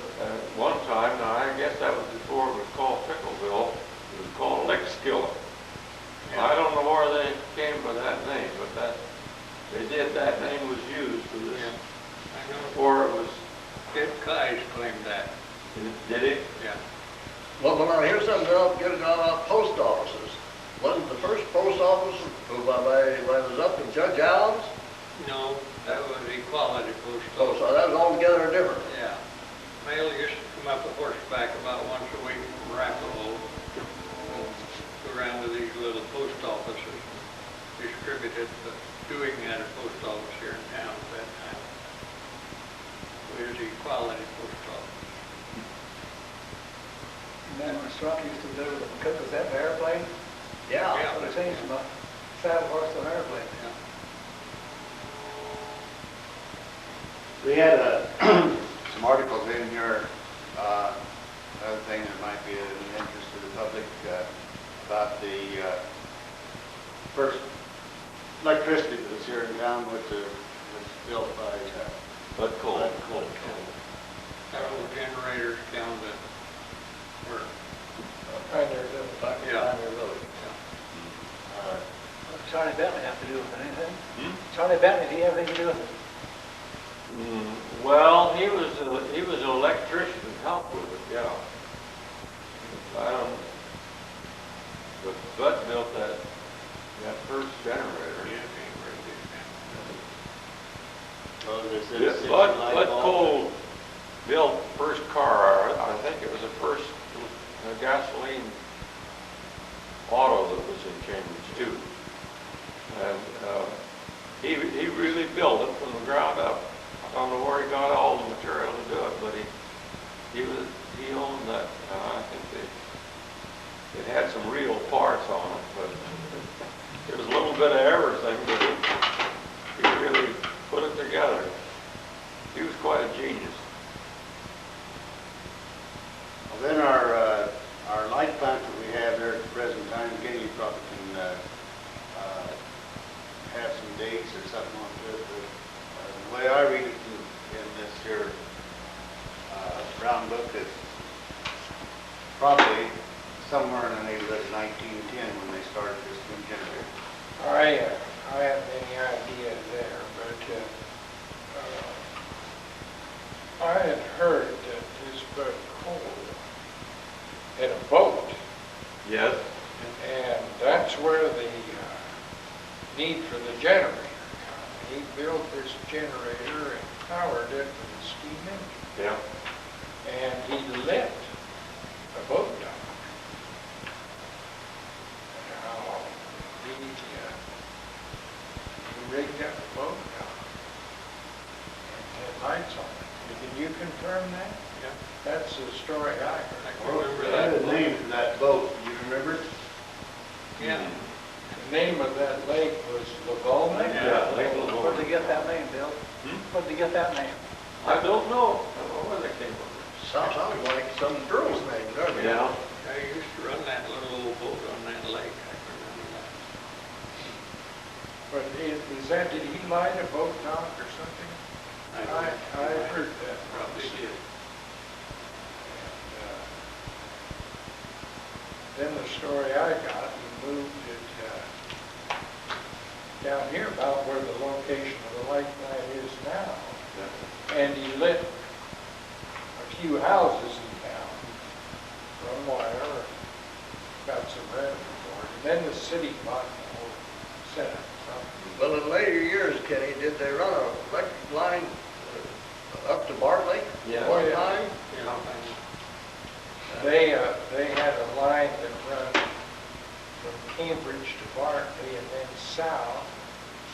one time, now I guess that was before it was called Pickleville, it was called Lickskillen. Yeah. I don't know where they came by that name, but that name was used for this. Yeah. I know. Before it was, Ed Kais claimed that. did it? Yeah. Well, now here's something else, get about post offices. Wasn't the first post office when it was up in Judge Allen's? No, that was Equality Post Oh, Office. so that was altogether different. Yeah. Mail used to come up a horseback about once a week from Arapahoe, go around to these little post offices, distributed, but doing at a post office here in town at that time. It was Equality Post Office. And then when Strunk used to deliver the cook, was that an airplane? Yeah. Yeah. So they changed from a saddle horse to an airplane. Yeah. We had some articles in here, another thing that might be of interest to the public, about the first electricity that was here in town, which was built by Bud Cole. Bud Cole. Several generators down to work. Pioneer Village. Yeah. Pioneer Village. What did Charlie Bentley have to do with it? Anything? Hmm? Charlie Bentley, did he have anything to do with it? Well, he was an electrician and helped with it, yeah. But Bud built that first generator. Oh, there's This Bud Cole built first car, I think it was the first gasoline auto that was in Cambridge too. And he really built it from the ground up. I don't know where he got all the material to do it, but he owned that. I think it had some real parts on it, but it was a little bit of everything, but he really put it together. He was quite a genius. Well, then our light plant that we have there at the present time, again, you probably can have some dates or something on it. But the way I read it in this here brown book is probably somewhere in the neighborhood of 1910 when they started this new generator. I haven't any idea there, but I had heard that this Bud Cole had a boat, Yes. and that's where the need for the generator come. He built this generator and powered it with a steam engine, Yeah. and he lit a boat dock. Now, he rigged up a boat dock and had lights on it. Can you confirm that? Yeah. That's the story I heard. I can remember What that. is the name for that boat? Do you remember? Yeah. The name of that lake was Lavolney? Yeah, Lake Laverne. Where'd they get that name, Bill? Where'd they get that name? I don't know. I don't know where they came from. Sounds like some girl's name, doesn't it? Yeah. I used to run that little old boat on that lake. I can remember that. But is that, did he light a boat dock or something? I heard that. Probably did. Then the story I got, he moved it down here about where the location of the lake plant is now. And he lit a few houses in town from wire, got some revenue for it. And then the city bought the whole setup. Well, in later years, Kenny, did they run an electric line up to Bartley? Yeah. One Oh, yeah. time? Yeah. They had a line that ran from Cambridge to Bartley and then south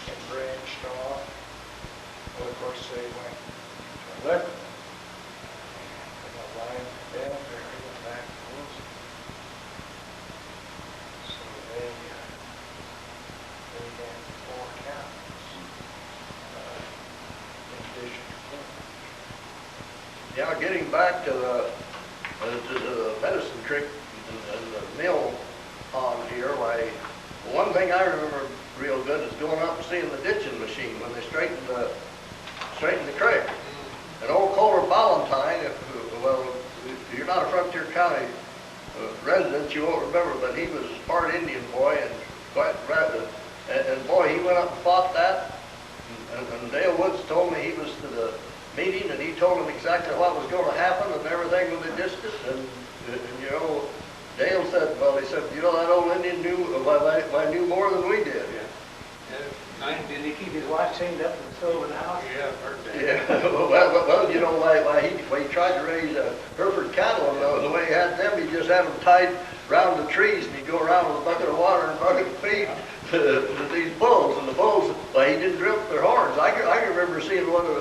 and branched off. Well, of course, they went to Lebanon and a line to Danbury and back to Mousel. So they had 4 counties in addition to Cambridge. Yeah, getting back to the medicine creek and the mill pond here, why, one thing I remember real good is going up and seeing the ditching machine when they straightened the creek. And old Kohler Ballantyne, well, if you're not a Frontier County resident, you won't remember, but he was part Indian boy and quite rather, and boy, he went up and fought that. And Dale Woods told me he was to the meeting and he told them exactly what was going to happen and everything when they dished it. And you know, Dale said, well, he said, you know, that old Indian knew, well, knew more than we did. Did he keep his watch chained up to the stove in the house? Yeah, I've heard that. Yeah, well, you know, why he tried to raise Hereford cattle, and the way he had them, he just had them tied around the trees, and he'd go around with a bucket of water and a bucket of feed to these bulls, and the bulls, well, he didn't drip their horns. I can remember seeing one of a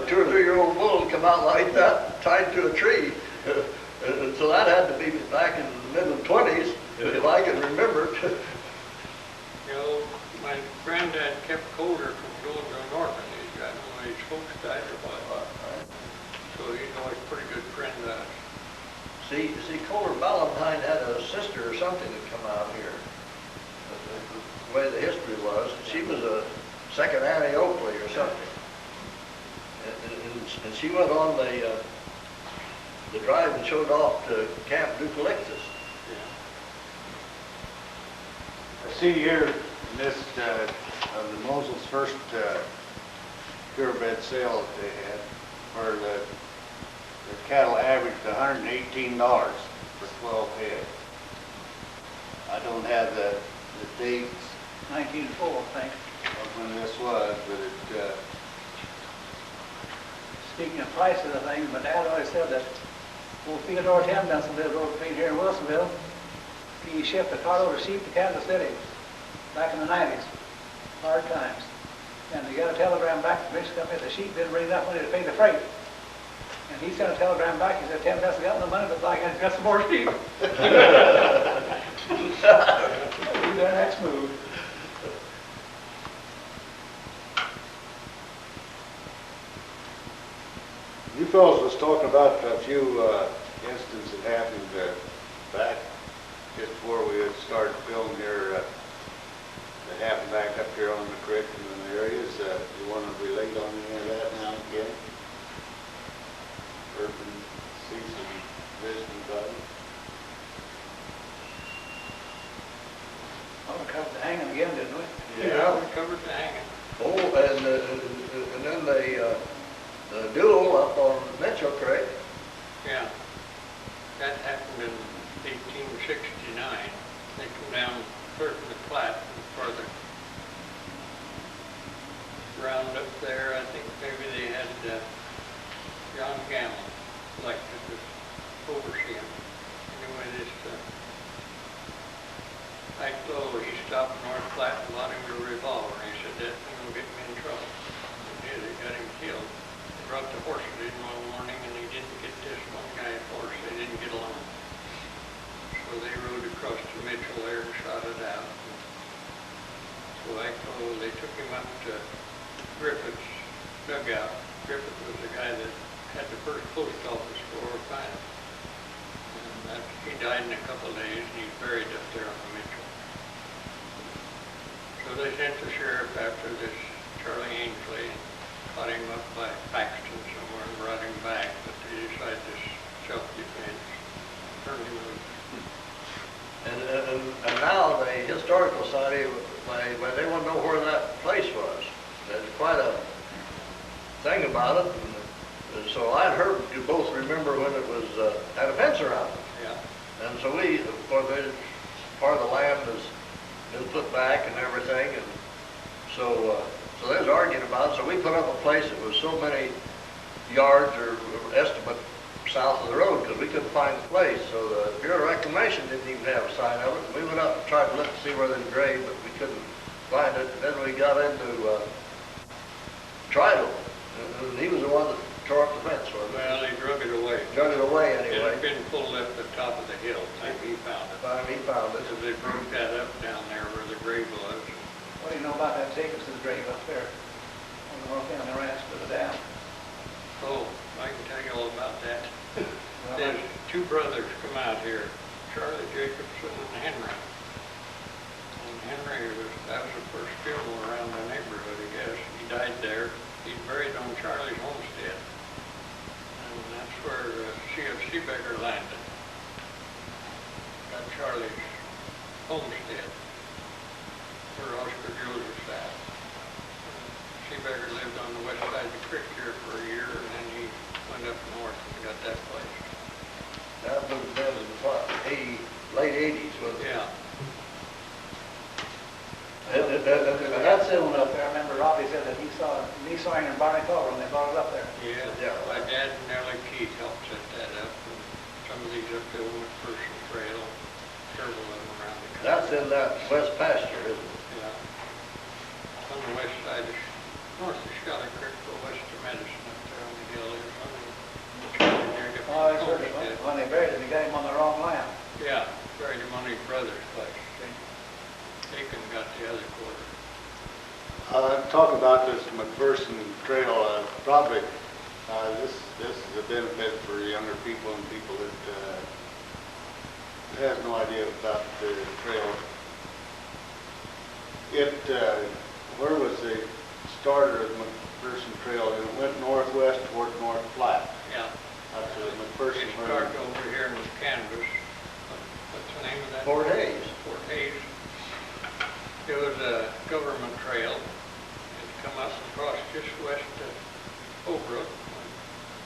2 or 3 year old bull come out like that, tied to a tree. And so that had to be back in the middle 20s, if I can remember. You know, my granddad kept Kohler from going to an orphanage. I know his folks died or what. So he's always a pretty good friend of us. See, Kohler Ballantyne had a sister or something that come out here. The way the history was, she was a second Annie Oakley or something. And she went on the drive and showed off to Camp Eucalyptus. I see here in this, of the Mousel's first purebred sale that they had, where the cattle averaged $118 for 12 head. I don't have the dates 1904, I think. of when this was, but it, Speaking of prices of things, my dad always said that old Theodore Timbenson lived over between here in Wilsonville. He shipped a carload of sheep to Kansas City back in the 90s. Hard times. And he got a telegram back from the British company that the sheep didn't bring enough money to pay the freight. And he sent a telegram back. He said, Tim Benson got no money, but I got some more sheep. Do their next move. you fellows was talking about a few instances that happened back just before we had started filming here that happen back up here on the creek and in the areas, you want to relate on any of that now again? Urban, Cecil, visiting button. Oh, we covered the hanging again, didn't we? Yeah, we covered the hanging. Oh, and then the duel up on Mitchell Creek. Yeah. That happened in 1869. They come down Third and the Platte and further. Round up there, I think maybe they had John Gamble elected as overseeing. Anyway, this Ike Lowe, he stopped North Platte and bought him a revolver. He said, that's going to get me in trouble. He did, it got him killed. He brought the horses in one morning and he didn't get this one guy's horse. They didn't get along. So they rode across to Mitchell there and shot it out. So Ike Lowe, they took him up to Griffith's dugout. Griffith was the guy that had the first post office for Ohio. And he died in a couple of days and he's buried up there on the Mitchell. So they sent the sheriff after this Charlie Ainsley and caught him up by Paxton somewhere and brought him back, but they decided this self-defense, turned him loose. And now the Historical Society, they want to know where that place was. There's quite a thing about it. And so I'd heard you both remember when it was had a fence around it. Yeah. And so we, of course, part of the land has been put back and everything, and so they was arguing about it. So we put up a place that was so many yards or estimate south of the road because we couldn't find the place. So the Bureau of Reclamation didn't even have a sign of it. We went up and tried to look to see where they graved, but we couldn't find it. And then we got into Tridal, and he was the one that tore up the fence for us. Well, they drug it away. Drug it away It anyway. had been pulled up the top of the hill, time he found it. He found it. So they broke that up down there where the grave was. What do you know about that Jacobson's grave up there on the North End of the ranch to the dam? Oh, I can tell you all about that. Well, There's two brothers come out here, Charlie Jacobson and Henry. And Henry that was the first funeral around the neighborhood, I guess. He died there. He's buried on Charlie's homestead. And that's where CFC Beggar landed. Got Charlie's homestead, where Oscar Joseph's at. Seabagger lived on the west side of the creek here for a year, and then he went up north and got that place. That was in the late 80s, wasn't it? Yeah. That settlement up there, I remember Robbie said that he saw him in Barney Culver when they brought it up there. Yeah. My dad and Nellie Keith helped set that up, and some of these up there on McPherson Trail, several of them around the country. That's in that west pasture, isn't it? Yeah. On the west side, north of Scully Creek, but west of Medicine up there on the hill. There's one of Oh, I heard it. When they buried him, they got him on the wrong land. Yeah, buried him on his brother's place. Aiken got the other quarter. Talk about this McPherson Trail, probably this is a benefit for younger people and people that have no idea about the trail. Where was the starter of the McPherson Trail? And it went northwest toward North Platte. Yeah. Up to the McPherson It River. started over here in Kansas. What's the name of that? Fort Hays. Fort Hays. It was a government trail. It come up across just west of Holbrook.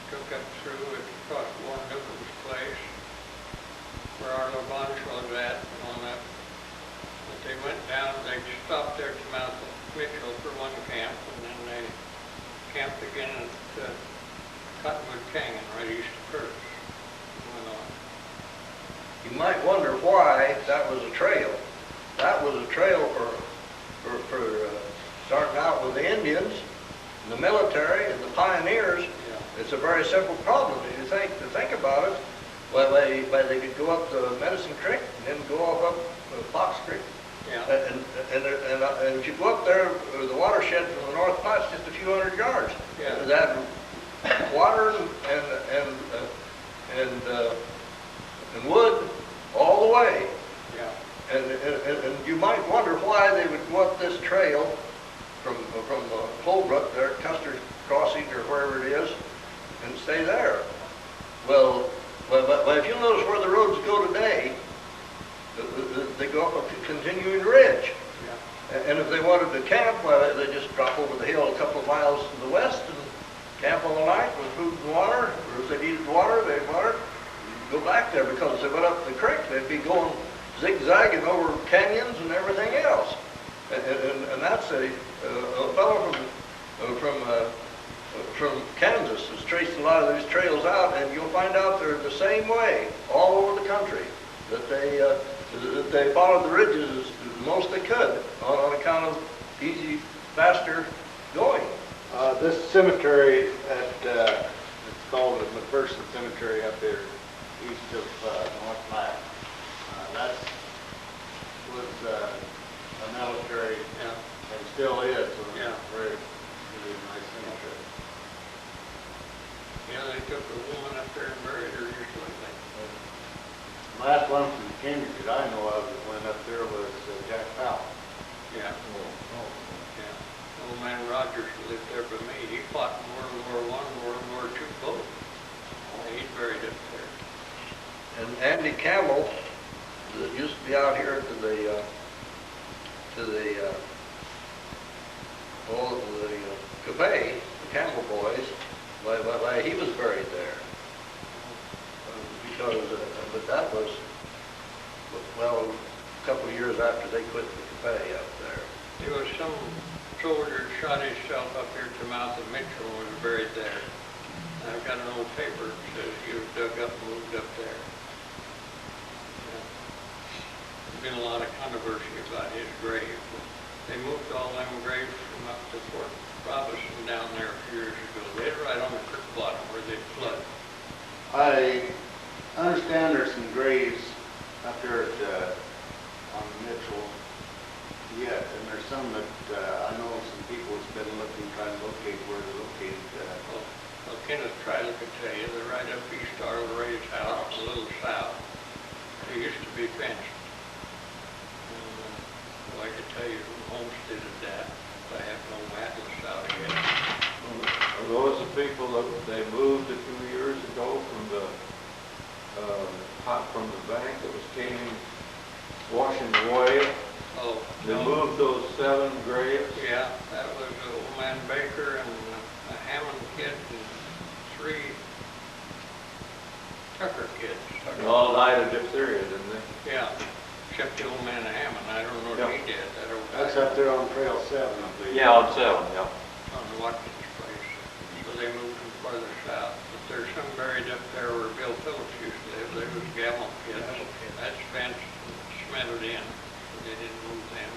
Took up through it across Warren Newcomb's place, where Arlo Bunch was at and all that. But they went down, they stopped there to mouth of Mitchell for one camp, and then they camped again at Cottonwood Canyon, right east of Curtis. Went on. You might wonder why that was a trail. That was a trail for starting out with the Indians, and the military, and the pioneers. Yeah. It's a very simple problem. To think about it, well, they could go up to Medicine Creek and then go off up Fox Creek. Yeah. And if you go up there, the watershed from the North Platte's just a few hundred yards. Yeah. That water and wood all the way. Yeah. And you might wonder why they would want this trail from Holbrook there, Custer's Crossing or wherever it is, and stay there. Well, if you notice where the roads go today, they go up a continuing ridge. And if they wanted to camp, well, they just drop over the hill a couple of miles to the west and camp all night with food and water. Or if they needed water, go back there, because if they went up the creek, they'd be going zigzagging over canyons and everything else. And that's a fellow from Kansas has traced a lot of these trails out, and you'll find out they're the same way all over the country, that they followed the ridges as most they could on account of easy, faster going. This cemetery it's called the McPherson Cemetery up there east of North Platte. That was a military, and still is, a very nice cemetery. Yeah, they took a woman up there and buried her just like that. The last one from Cambridge that I know of that went up there was Jack Powell. Yeah. Yeah. Old man Rogers lived there by me. He fought in World War I, World War II both. He's buried up there. And Andy Campbell, that used to be out here to the cafe, the Campbell boys, he was buried there. But that was, well, a couple of years after they quit the cafe up there. There was some soldier shot himself up here at the mouth of Mitchell and was buried there. And I've got an old paper that says he was dug up and moved up there. Yeah. There's been a lot of controversy about his grave. They moved all them graves from up to Fort Robinson down there a few years ago. They had right on the creek bottom where they'd flood. I understand there's some graves up there at, on Mitchell yet, and there's some that I know some people has been looking, trying to locate where they're located. Well, Kenneth Triley could tell you, they're right up east Arnold Ray's house, a little south. They used to be fenced. Well, I could tell you who homesteaded that. I have no atlas out yet. Are those the people that they moved a few years ago from the from the bank that came washing away? Oh, They no. moved those 7 graves? Yeah, that was old man Baker and a Hammond kid and 3 Tucker kids. They all died of diphtheria, didn't they? Yeah, except the old man Hammond. I don't know if he did. That old guy. That's up there on Trail 7, I believe. Yeah, on 7, yeah. On the Watkins place. So they moved them farther south. But there's some buried up there where Bill Phillips used to live. They was Gammel kids. That's fenced and cemented in. So they didn't move them.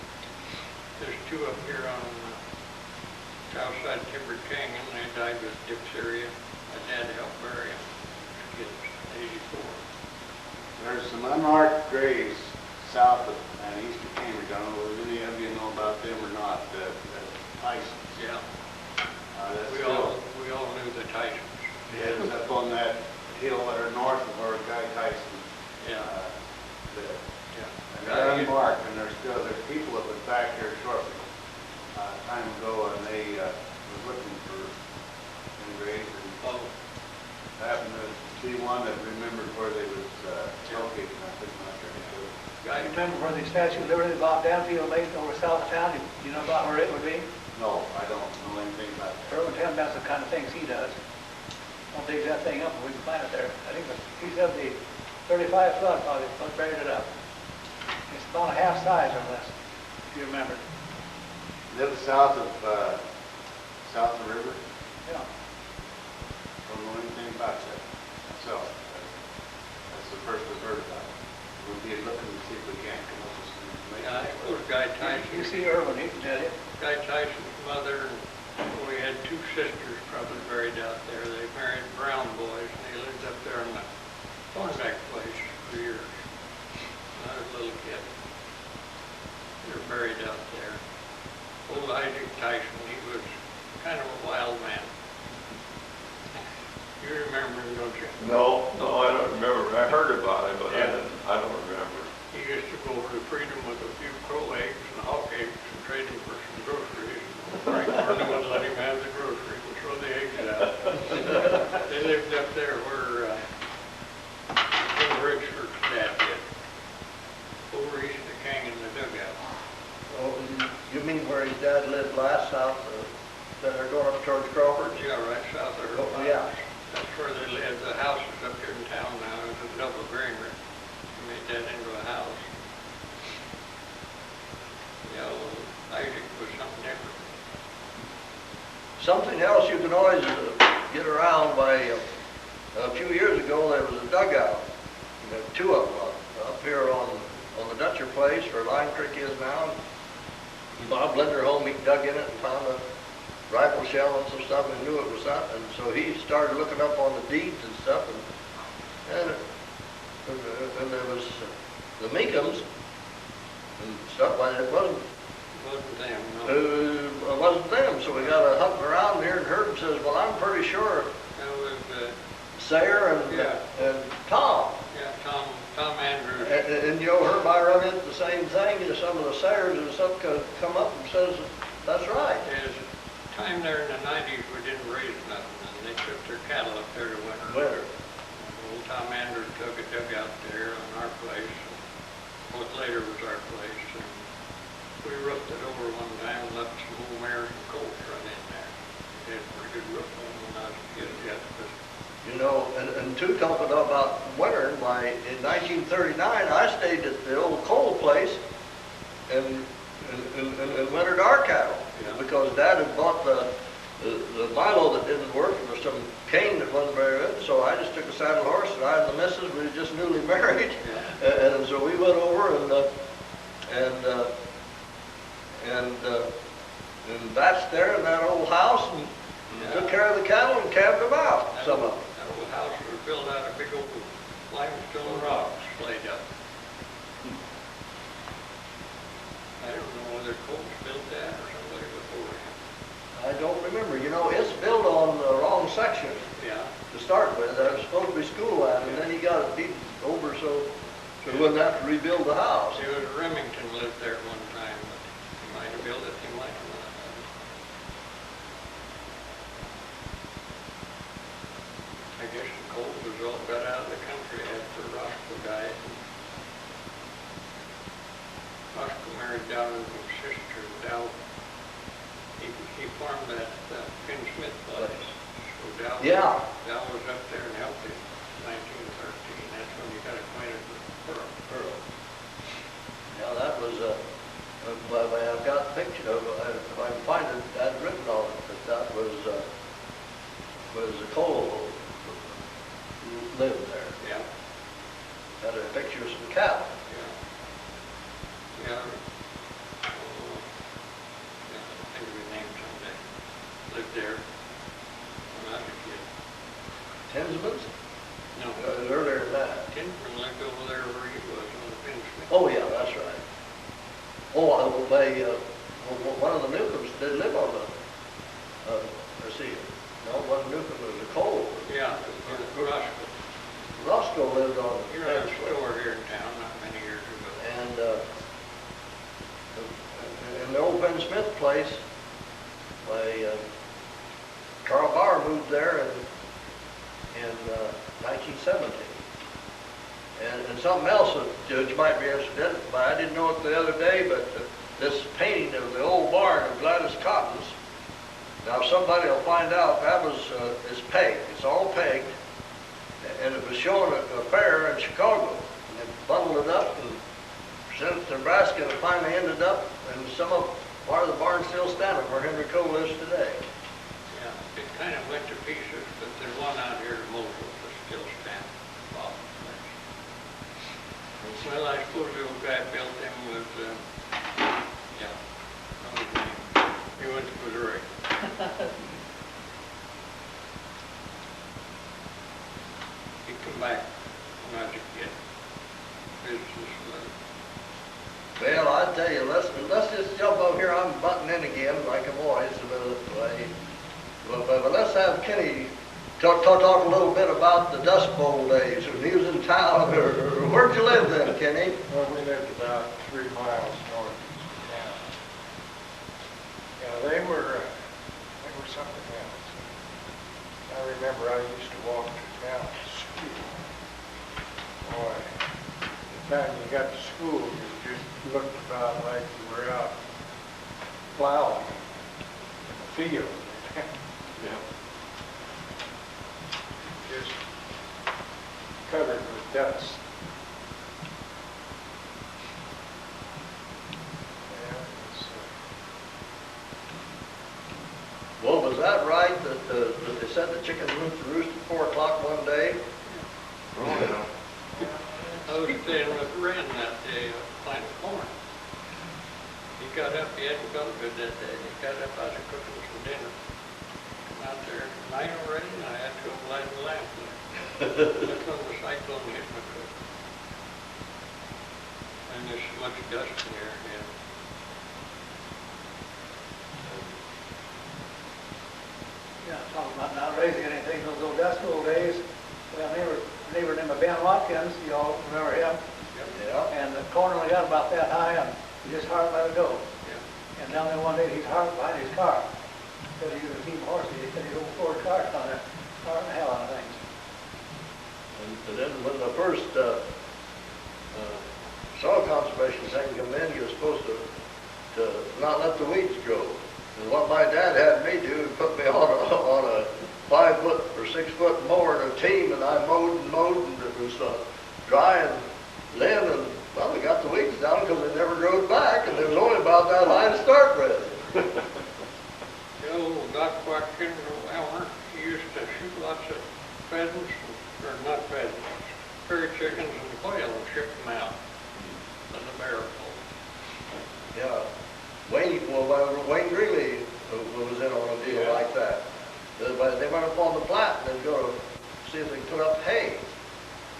There's 2 up here on south side Timber Canyon. They died with diphtheria. My dad helped bury them. Kids, 84. There's some unmarked graves south of and east of Cambridge. I don't know if any of you know about them or not. Tyson's. Yeah. That's We all knew the Tysons. Yeah, it's up on that hill or north of where Guy Tyson Yeah. lived. Yeah. And they're unmarked, and there's people that was back here shortly time ago, and they was looking for some graves, and Oh, happened to see one that remembered where they was located, and I couldn't remember. guy, You remember where the Statue of Liberty, Bob Danfield made over south of town? You know about where it would be? No, I don't know anything about that. Irwin tell me about the kind of things he does. I'll dig that thing up and we can find it there. I think he said the 35 flood probably buried it up. It's about a half size or less, if you remember. Live south of the river. Yeah. Don't know anything about that myself. That's the first I've heard about it. We'll be looking to see if we can't come up with some information. yeah, it was Guy You Tyson. see Irwin, he did it. Guy Tyson's mother, and we had 2 sisters probably buried out there. They married Brown boys, and they lived up there in the Thornback place for years. Another little kid. They're buried out there. Old Isaac Tyson, he was kind of a wild man. You remember him, don't you? No, I don't remember. I heard about it, but Yeah. I don't remember. He used to go over to Freedom something else you can always get around by, a few years ago, there was a dugout. There were two of them up here on the Dutcher place where Line Creek is now. Bob Linderholm, he dug in it and found a rifle shell and some stuff and knew it was that. And so he started looking up on the deeds and stuff. And there was the Meekums and stuff, but it wasn't them, no. it wasn't them. So we got a hunting around here and Herb says, well, I'm pretty sure That was, Sayer and Tom. yeah, Tom Andrews. And you know, Herb, I run into the same thing. You know, some of the Sayers and stuff come up and says, that's right. There's a time there in the 90s we didn't raise nothing, and they took their cattle up there to winter. Winter. Old Tom Andrews took a dugout there on our place, and what later was our place, and we roofed it over one time and left some old mares and colts run in there. We had a pretty good roof on them when I was a kid yet, but You know, and too, talking about winter, in 1939, I stayed at the old coal place and wintered our cattle. Yeah. Because Dad had bought the Milo that didn't work. There was some cane that wasn't very good. So I just took a saddle horse and I and the missus, we were just newly married. yeah. And so we went over and that's there in that old house and took care of the cattle and calved them out, some of them. That old house was built out of big old limestone rocks laid up. I don't know whether Colts built that or somebody before him. I don't remember. You know, it's built on the wrong section Yeah. to start with. That was supposed to be school land, and then he got it deed over so he wouldn't have to rebuild the house. It was Remington lived there at one time, but he might have built it, he might have not. I guess the Colts was all got out of the country after Roscoe died. Roscoe married Dowden's sister, Dow. He farmed that Finn Smith place. So Dow, Yeah. Dow was up there and helped him in 1913. That's when he got acquainted with Pearl. Yeah, that was I've got a picture of it. If I can find it, I'd written on it that was a Cole who lived there. Yeah. Got a picture of some cattle. Yeah. Yeah. Yeah, I think of his name someday. Lived there when I was a kid. Tinsman's? No, Earlier than that. Kinsman lived over there where he was on the Finn Smith. Oh, yeah, that's right. Oh, one of the Newcombs did live on let's see, no, it wasn't Newcomb, it was a Cole. Yeah, Roscoe. Roscoe lived on He ran a store here in town not many years ago. And the old Ben Smith place, Carl Bauer moved there in 1917. And something else that you might be interested in, but I didn't know it the other day, but this painting of the old barn of Gladys Cotton's. Now somebody will find out that was it's pegged. It's all pegged, and it was shown at a fair in Chicago. And they bundled it up and sent it to Nebraska, and it finally ended up in part of the barn still standing where Henry Cole is today. Yeah, it kind of went to pieces, but there's one out here in Mousel that's still standing. Well, I suppose the old guy built them was, yeah, what was his name? He went to Missouri. He'd come back when I was a kid. Business was. Well, I tell you, let's just jump over here. I'm butting in again like I'm always but let's have Kenny talk a little bit about the Dust Bowl days when he was in town. Where'd you live then, Kenny? Well, we lived about 3 miles north of town. Yeah, they were something else. I remember I used to walk to town to school. Boy, the time you got to school, you just looked about like you were out plowing in the field. Yeah. Just covered with dust. Yeah, Well, was that they said the chickens went to roost at 4 o'clock one day. Oh, yeah. I was staying with Wren that day, planting corn. He got up, he hadn't felt good that day. He got up, I was cooking some dinner. Come out there at night already, and I had to go light the lamp. That's when the cyclone hit my cook. And there's so much dust in there, yeah. Yeah, talking about not raising anything, those old dust bowl days. Well, neighbor named Ben Watkins, you all remember him? Yeah. And the corn only got about that high, and he just hardly let it go. Yeah. And down there one day, he's hard behind his car. Said he was a team horse, he said his old Ford car on there, car the hell out of things. And then when the first soil conservation thing come in, you were supposed to not let the weeds grow. And what my dad had me do, he put me on a 5-foot or 6-foot mower in a team, and I mowed, and it was dry and then, and well, we got the weeds down because they never growed back, and it was only about that high to start with. The old Doc Watkins, Elmer, he used to shoot lots of pheasants, or not pheasants, prairie chickens and quail and ship them out in the barrel. Yeah. Wayne Greeley was in on a deal like that. They went up on the Platte and they'd go to see if they could put up hay.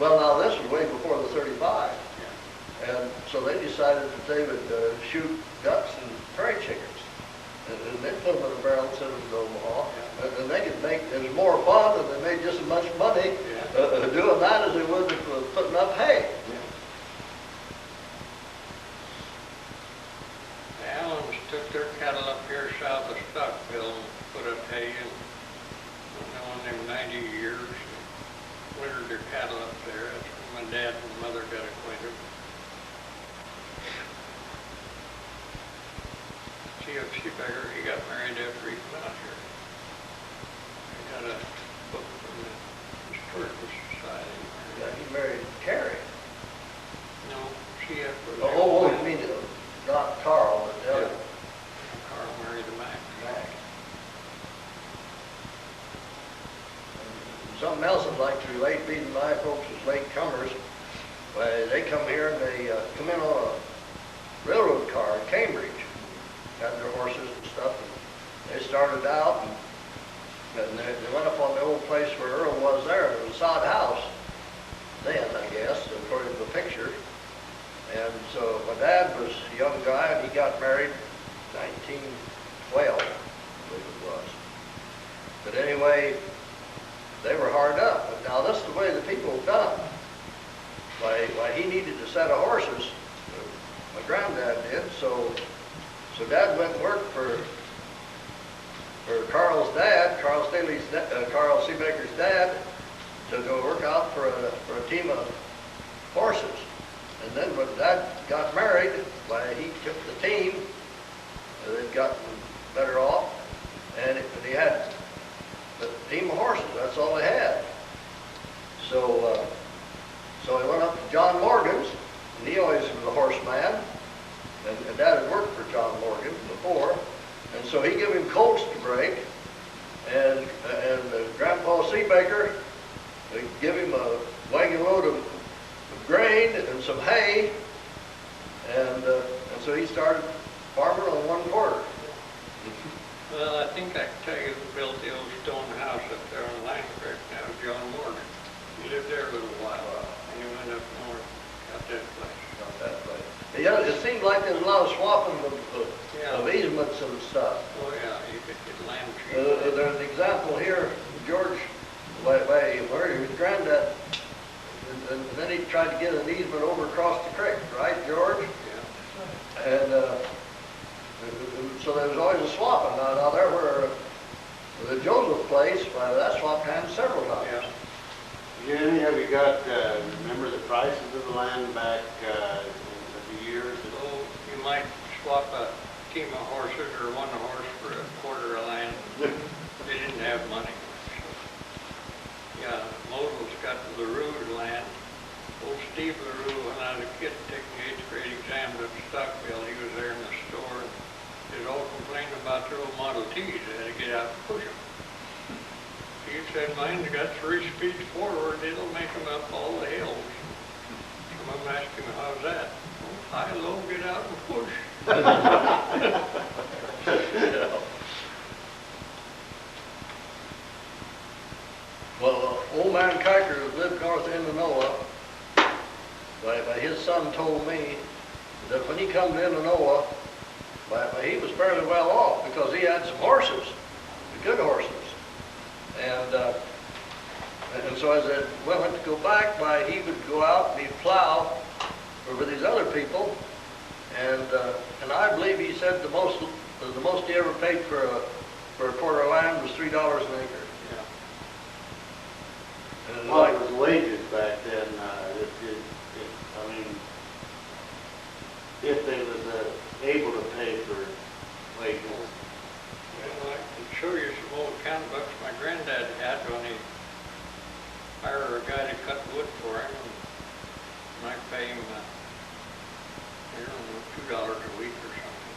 Well, now this was way before the 35. Yeah. And so they decided that they would shoot ducks and prairie chickens. And they'd put them in a barrel and send them to Omaha. Yeah. And they could make, it was more fun and they made just as much money doing that as they would with putting up hay. Yeah. The Allens took their cattle up here south of Stockville and put up hay and on them 90 years and wintered their cattle up there. That's when my dad and mother got acquainted. C.F.C. Becker, he got married after he came out here. He got a book from the Historical Society. Yeah, he married Carrie. No, C.F. was Oh, you mean not Carl, but the other. Carl married a Mac. Mac. Something else I'd like to relate, being my folks as late comers, well, they come here and they come in on a railroad car in Cambridge, had their horses and stuff, and they started out and they went up on the old place where Earl was there, and it was a sod house then, I guess, according to the picture. And so my dad was a young guy and he got married in 1912, I believe it was. But anyway, they were hard up. But now this is the way the people have done. Why he needed a set of horses, my granddad did, so Dad went and worked for Carl's dad, Carl C. Baker's dad, to go work out for a team of horses. And then when Dad got married, why he took the team, they'd gotten better off, and he had a team of horses. That's all they had. So he went up to John Morgan's, and he always was a horseman. And Dad had worked for John Morgan before, and so he gave him colts to break, and Grandpa C. Baker gave him a wagon load of grain and some hay, and so he started farming on one quarter. Well, I think I can tell you who built the old stone house up there on Line Creek now, John Morgan. He lived there a little while, and he went up north, got that place. Got that place. Yeah, it seemed like there was a lot of swapping of easements and stuff. Oh yeah, you could get land cheap. There's an example here, George, where he was Granddad, and then he tried to get an easement over across the creek, right, George? Yeah. And so there was always a swapping. Now there were the Joseph place, well, that swapped hands several times. Yeah. Jenny, have you got, remember the prices of the land back a few years? Oh, you might swap a team of horses or one horse for a quarter of land. They didn't have money. So, yeah, Mosel's got the LaRue land. Old Steve LaRue, when I was a kid taking the 8th grade exams at Stockville, he was there in the store and they was all complaining about their old Model Ts. They had to get out and push them. He said mine's got 3 speeds forward, it'll make them up all the hills. Some of them asked him, how's that? "Oh, high, low, get out and push." Well, old man Kiker who lived north of Indianola, but his son told me that when he come to Indianola, but he was fairly well off because he had some horses, good horses. And so as I went to go back, he would go out and he'd plow with these other people. And I believe he said the most he ever paid for a quarter of land was $3 an acre. Yeah. And What was wages back then? I mean, if they was able to pay for wages. Well, I can show you some old account books my granddad had when he hired a guy to cut wood for him, and I pay him, I don't know, $2 a week or something.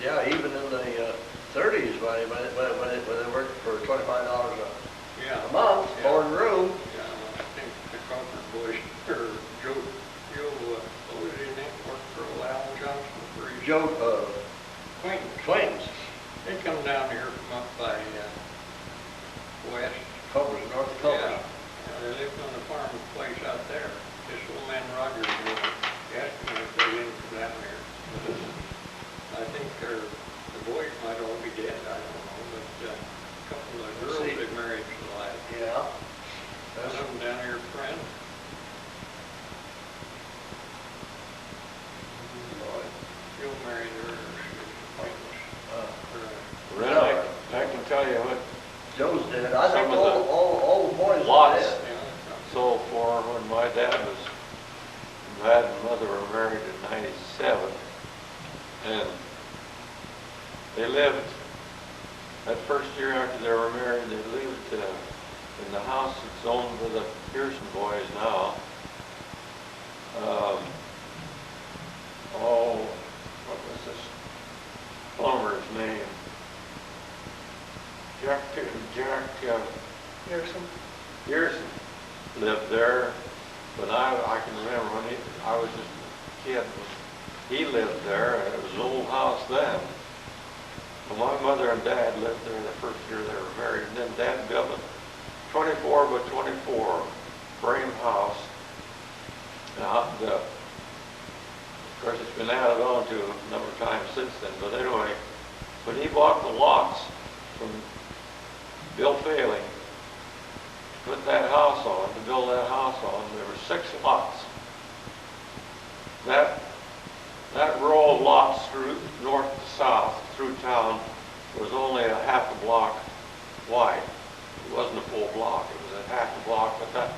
yeah, even in the 30s, when they worked for $25 Yeah. a month, Yeah. board and room. Yeah, well, I think the Concord boys, or what was his name, worked for Alan Johnson for his Joe acquaintance. Twins, They come down here from up by west. Culver's, North of Culver's. Yeah, they lived on a farm place out there. This old man Rogers knew it. He asked me if they didn't come down here. I think the boys might all be dead, I don't know, but a couple of the girls See. they married to the lad. Yeah. One of them down here, friend. Joe married her, she was acquaintance. Ren, I can tell you what, Joe's dead. I think Some of the all the boys are lots. dead. so for when my dad and mother were married in 97, and they lived, that first year after they were married, they lived in the house that's owned by the Pearson boys now. What was this plumber's name? Jack Pearson lived there, but I can remember when I was just a kid, he lived there, and it was an old house then. Well, my mother and dad lived there the first year they were married, and then Dad built a 24 by 24 frame house. Now, of course, it's been added on to a number of times since then, but anyway, when he bought the lots from Bill Failing, to put that house on, to build that house on, there were 6 lots. That row of lots through north to south through town was only a half a block wide. It wasn't a full block, it was a half a block, but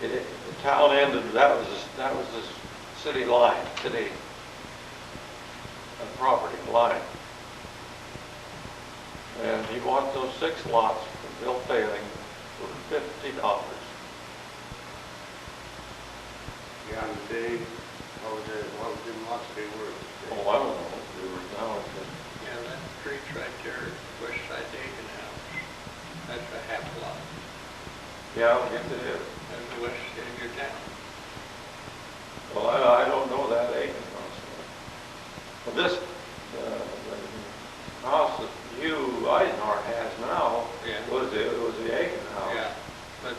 the town ended, that was the city line, property line. And he bought those 6 lots from Bill Failing for $50. Yeah, and today, what was them lots be worth? Oh, I don't know what they were now. Yeah, that street's right there, west side Aiken House. That's a half lot. Yeah, yes it is. That's the west end of your town. Well, I don't know that Aiken house. Well, this, the house that Hugh Eisenhart has now Yeah. was the Aiken house. Yeah, but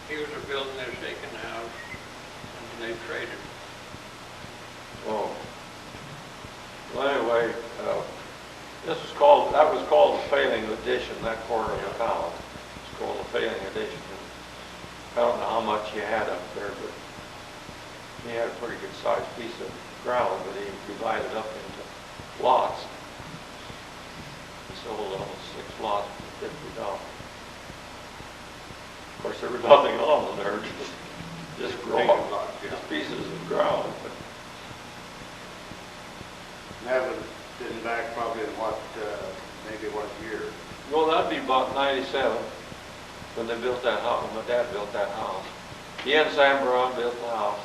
he was building this Aiken house, and they traded. Oh. Well, anyway, that was called the Failing Addition, that corner of the town. It's called the Failing Addition. I don't know how much he had up there, but he had a pretty good sized piece of ground, but he divided up into lots. He sold almost 6 lots for $50. Of course, there was nothing on them. They were just Vacant lots, yeah. just pieces of ground. But That was been back probably in maybe what year? well, that'd be about 97 when they built that house. When my dad built that house. He and Sam Brown built the house.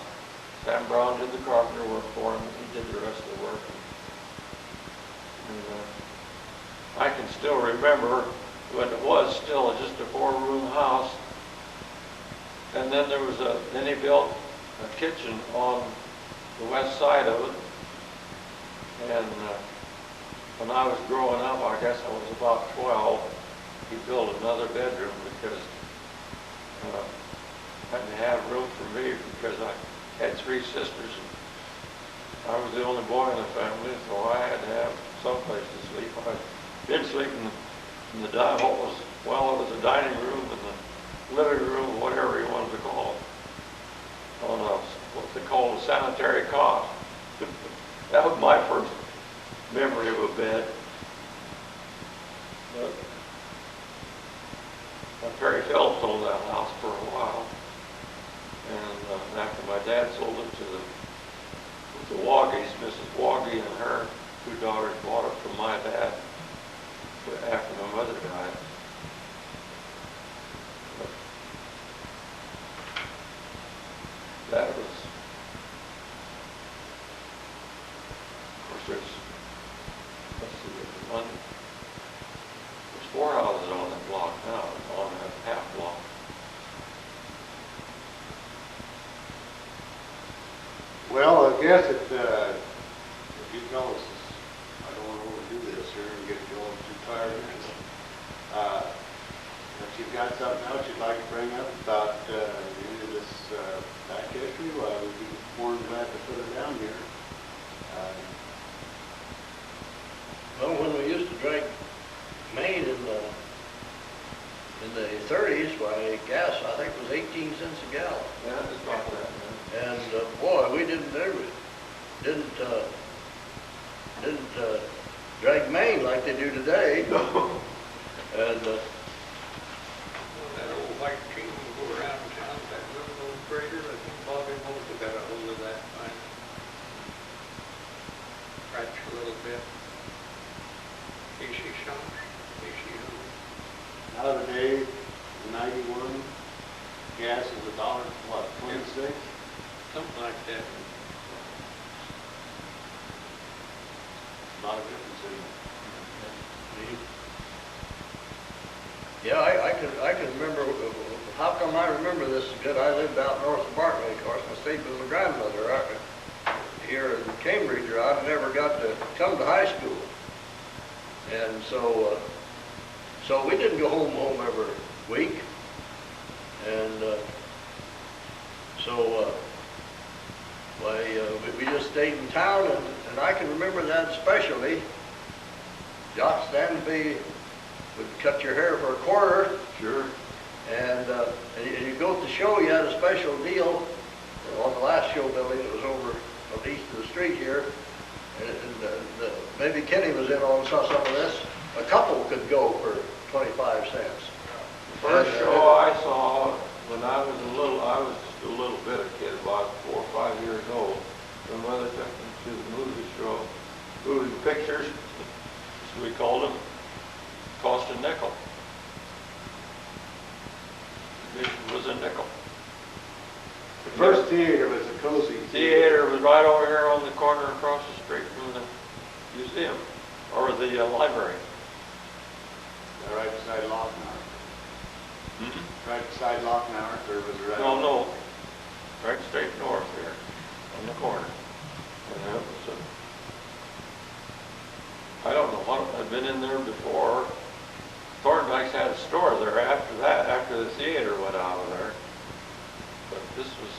Sam Brown did the carpenter work for him, and he did the rest of the work. And I can still remember when it was still just a 4-room house. And then then he built a kitchen on the west side of it. And when I was growing up, I guess I was about 12, he built another bedroom because I didn't have room for me because I had 3 sisters. I was the only boy in the family, so I had to have some place to sleep. I did sleep in the dining hall. Well, it was a dining room and the living room, whatever you wanted to call it, on what they call a sanitary cot. That was my first memory of a bed. But my Perry Phelps owned that house for a while, and after my dad sold it to the Woggies, Mrs. Woggy and her 2 daughters bought it from my dad after my mother died. But that was, of course, let's see, there's 4 houses on that block now, on that half block. Well, I guess if you fellas, I don't want to overdo this here and get you all too tired. If you've got something else you'd like to bring up about any of this back history, well, we'd be more than glad to put it down here. Well, when we used to drink Maine in the 30s, why, gas, I think, was 18 cents a gallon. Yeah, it's about that, man. And boy, we didn't drag Maine like they do today. No. And That old white team will go around town, that little old grader, I think Bobby Mousel got a hold of that fine. Scratch a little bit. Casey Shums, Casey Hoover. Nowadays, 91, gas is $1, what, 26? Something like that. A lot of difference in it. yeah, I can remember. How come I remember this good? I lived out north of Bartley, of course. I stayed with my grandmother here in Cambridge. I never got to come to high school, and so we didn't go home every week, and we just stayed in town, and I can remember that especially. Jock Stanby would cut your hair for a quarter. Sure. And you go to the show, you had a special deal on the last show building that was over on the east of the street here. And maybe Kenny was in on some of this. A couple could go for 25 cents. The first show I saw when I was just a little bit of kid, about 4 or 5 years old. My mother took me to the movie show, movie pictures, as we called them, cost a nickel. Admission was a nickel. The first theater was the Cozy Theater was right over here on the corner across the street from the museum, or the library. Right beside Locknauer. Right beside Locknauer, there was a... No, right straight north here, on the corner. And that was I don't know what, I'd been in there before. Thorndike's had a store there after that, after the theater went out of there. But this was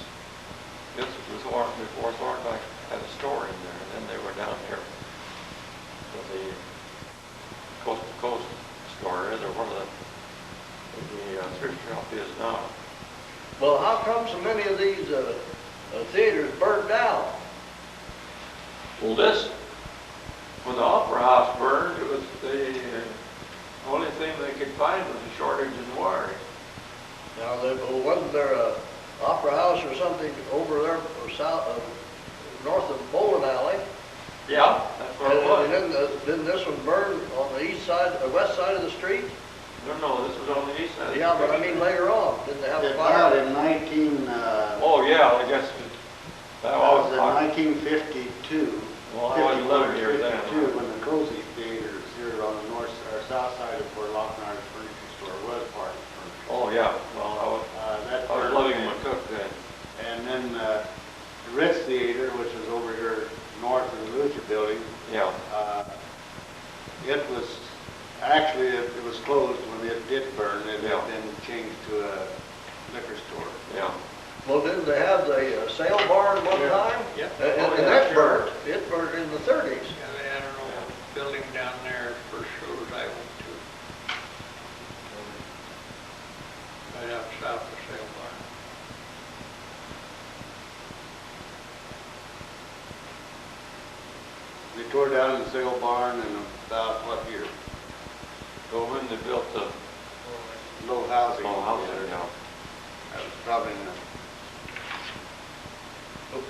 before Thorndike had a store in there, and then they were down here with the coast to coast store, either where the thrift shop is now. Well, how come so many of these theaters burned down? Well, when the Opera House burned, it was the only thing they could find was a shortage in wiring. Now, wasn't there a opera house or something over there or south, north of Bowling Alley? Yeah, that's where it was. And didn't this one burn on the east side, the west side of the street? No, this was on the east side. Yeah, but I mean later on, didn't they have a It fire? burned in 19... Oh, yeah, I guess that was in 1952. Well, I wasn't living here then. 52, when the Cozy Theater is here on the north side, south side of where Lochner's Furniture Store was part of the furniture. Oh, yeah, well, That I was burned living down. with Cook then. And then the Ritz Theater, which is over here north of the Luther Building, Yeah, it was, actually, it was closed when it did burn. It Yeah. had been changed to a liquor store. yeah. Well, didn't they have the sale barn one Yeah. time? Yep. And Oh, and yeah, that sure. burned, it burned in the 30s. Yeah, they had an old building down there, first shows I went to. Right out south of Sale Barn. They tore down the sale barn in about what year? So when they built the Low housing. small house there, yeah. That was probably in the,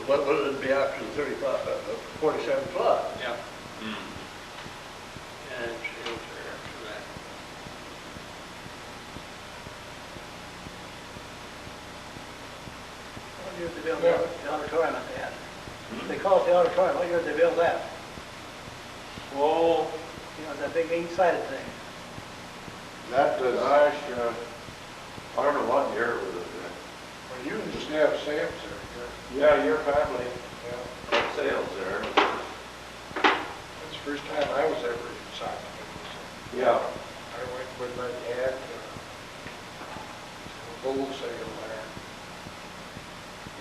What would it be after the 47 flood? Yeah, Mm. and it's still there after that. What year did they build the auditorium at the end? They call it the auditorium, what year did they build that? Well, You know, that big eight-sided thing. that was, gosh, I don't know what year it was. Well, you can just have Sam's there. Yeah, your family Yeah. had sales there. That's the first time I was ever inside. Yeah, I went with my dad, bull sale there.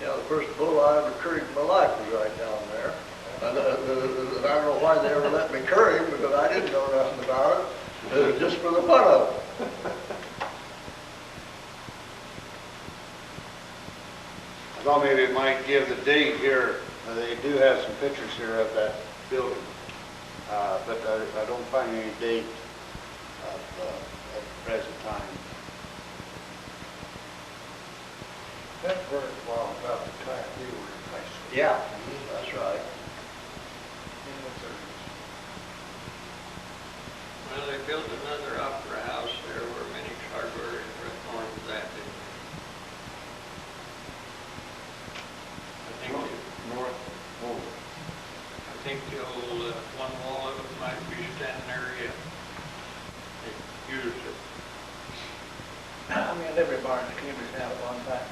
Yeah, the first bull I ever curried in my life was right down there. And I don't know why they ever let me curry him, because I didn't know nothing about it. It was just for the fun of it. I thought maybe it might give the date here. They do have some pictures here of that building. But I don't find any date of, at the present time. That burned well about the time we were in high school. Yeah, that's right. In the 30s. Well, they built another opera house there where Minnie's Hardware is right north of that, didn't they? I think, north, oh, I think the old, one wall of it might be standing there yet. They used it. I mean, livery barn that Cambridge had at one time.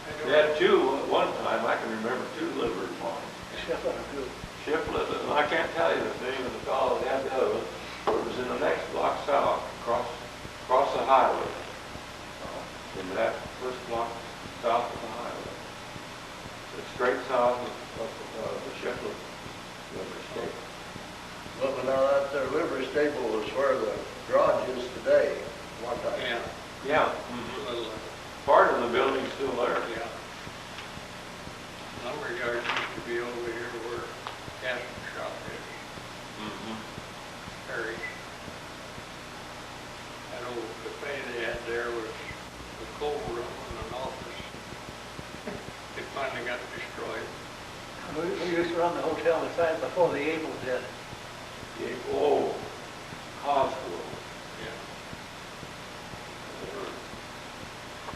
I don't they had two at one time, I can remember two livery barns. Shiflin and Gould. Shiflett, and I can't tell you the name of the fellow that had the other one, but it was in the next block south, across the highway. In that first block south of the highway. It's straight south of the Shiflett livery stable. But now that their livery stable is where the garage is today, one time. Yeah, Yeah, little, part of the building's still there. yeah. Lumberyard used to be over here where gas shop is, Mhm. Harry's. That old cafe they had there was a coal room and an office. It finally got destroyed. We used to run the hotel beside before the Abels did. Oh, Cosgrove. Yeah.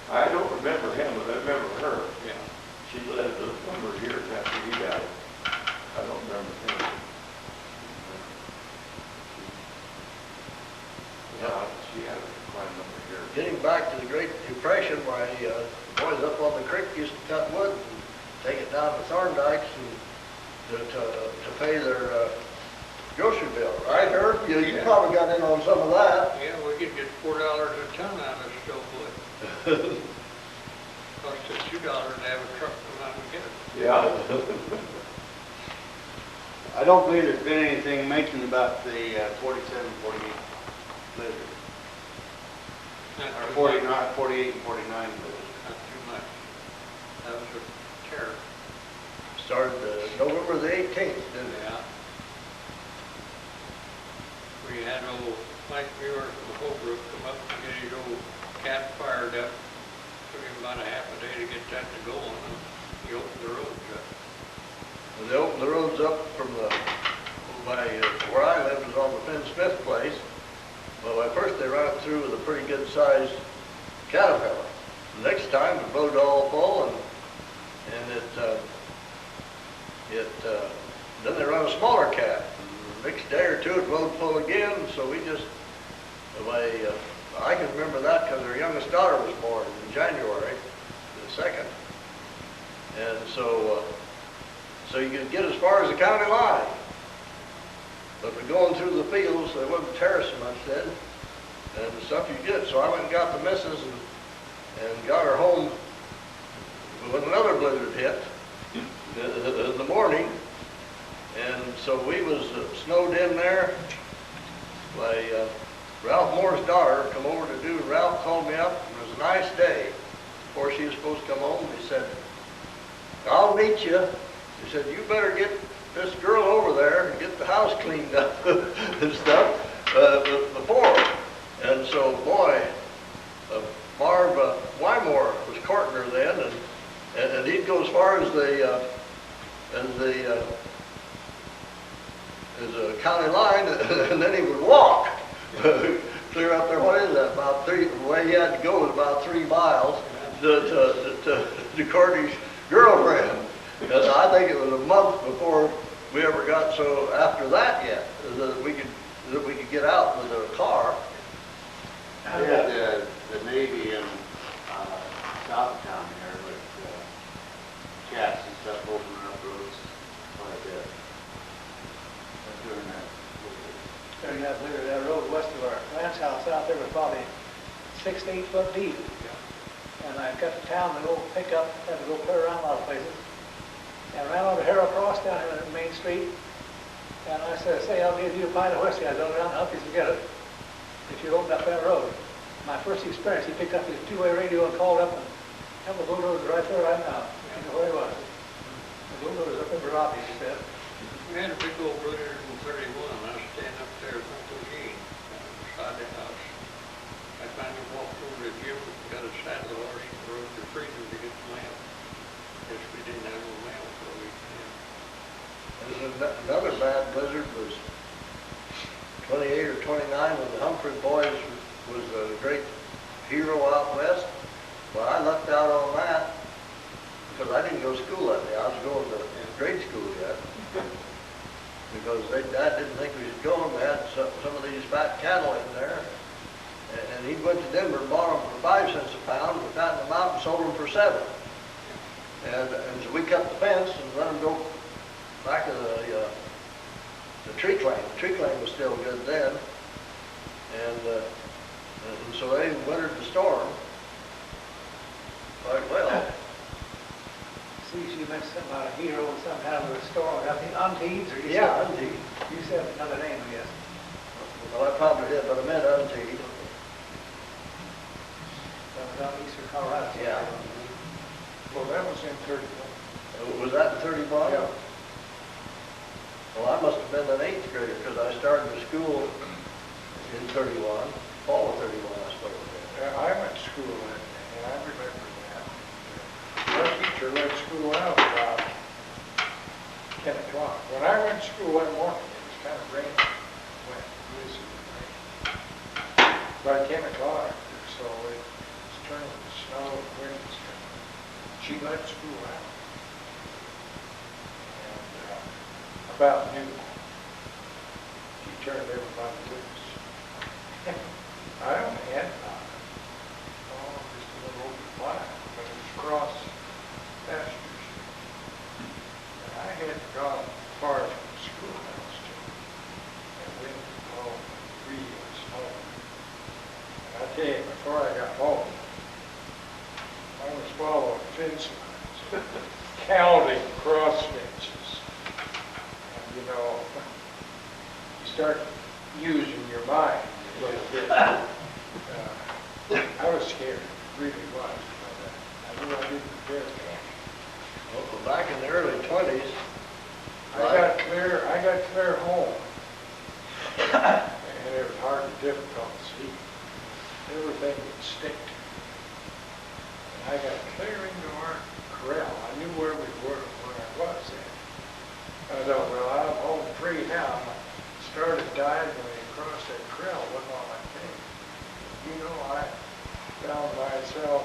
I don't remember him, but I remember her. Yeah. She lived a number of years after he died. I don't remember him. Yeah, she had quite a number of years. Getting back to the Great Depression, my boys up on the creek used to cut wood and take it down to Thorndike's and to pay their grocery bill, right, Herb? You Yeah. probably got in on some of that. Yeah, we could get $4 a ton out of stove wood. Cost us $2 to have a truck come out and get it. Yeah. I don't believe there's been anything mentioned about the 47, 48 livery. Not Or too 49, much. 48 and 49 livery. Not too much. That was a terror. Started November the 18th, didn't it? Yeah. We had old Mike Muir from Holbrook come up and get his old cat fired up. Took him about a half a day to get that to go on, and he opened the roads up. They opened the roads up from where I lived was on the Finn Smith place. Well, at first they ran it through with a pretty good sized Caterpillar. The next time it rode all full and then they run a smaller cat. The next day or two it rode full again, so we just the way, I can remember that because their youngest daughter was born in January the 2nd. And so, so you could get as far as the county line. But we're going through the fields, they wouldn't terracing much then, and the stuff you get. So I went and got the missus and got her home when another blizzard hit in the morning. And so we was snowed in there. Ralph Moore's daughter come over to do, Ralph called me up, and it was a nice day before she was supposed to come home. He said, I'll meet you. He said, you better get this girl over there and get the house cleaned up and stuff before. And so, boy, Marv Wymore was courting her then, and he'd go as far as the county line, and then he would walk clear up there. What is that? About the way he had to go was about 3 miles to court his girlfriend. And I think it was a month before we ever got so after that yet that we could get out with a car. We had the Navy in South Town here with cats and stuff opening up roads quite a bit. During that. During that winter, that road west of our ranch house out there was probably 6 to 8 foot deep. And I got to town to go pick up, had to go clear around a lot of places. And ran over Harrow Cross down here on Main Street. And I said, say, I'll give you a pint of whiskey. I go down and help you to get it if you open up that road. My first experience, he picked up his 2-way radio and called up, and have a bulldozer right there right now. You know where he was. The bulldozer's up in Barabi, he said. We had a big old blizzard in 31. I was standing up there with Uncle Gene beside the house. I finally walked over to Jim and got a saddle horse and rode to freezer to get the mail. Guess we didn't have no mail for a week then. Another bad blizzard was 28 or 29 when the Humphrey boys was a great hero out west. Well, I lucked out on that because I didn't go to school that day. I was going to grade school yet. Because Dad didn't think we should go, and we had some of these fat cattle in there. And he went to Denver and bought them for 5 cents a pound, we fattened them out and sold them for 7. And so we cut the fence and let them go back of the tree claim. The tree claim was still good then. And so they weathered the storm quite well. See, you mentioned something about a hero and something happened with a storm. Got the Unteeds, or you Yeah, said, Unteed. you said another name, I guess. Well, I probably did, but I meant Unteed. That was out in eastern Colorado. Yeah. Well, that was in 31. Was that in 31? Yeah. Well, I must have been an 8th grader because I started school in 31, fall of 31 I started there. I went to school that day, and I remember that. Our teacher let school out about 10 o'clock. When I went to school that morning, it was kind of raining, wet, blizzard, rain. By 10 o'clock or so, it was turning to snow and wind was coming. She let school out. And about noon, she turned everybody loose. I only had just a little over 5, but it was cross pastures. And I hadn't gone far from the schoolhouse and wind was blowing real snow. And I tell you, before I got home, I was following fence lines, counting cross fences. And you know, you start using your mind a little bit. I was scared, really was. But, I knew I didn't dare camp. Well, back in the early 20s, I got clear home, and it was hard and difficult to see. Everything would stick to me. And I got clear into our corral. I knew where we were, where I was at. I thought, well, I'm home free now. I started diagonally across that corral, wasn't on my thing. You know, I found myself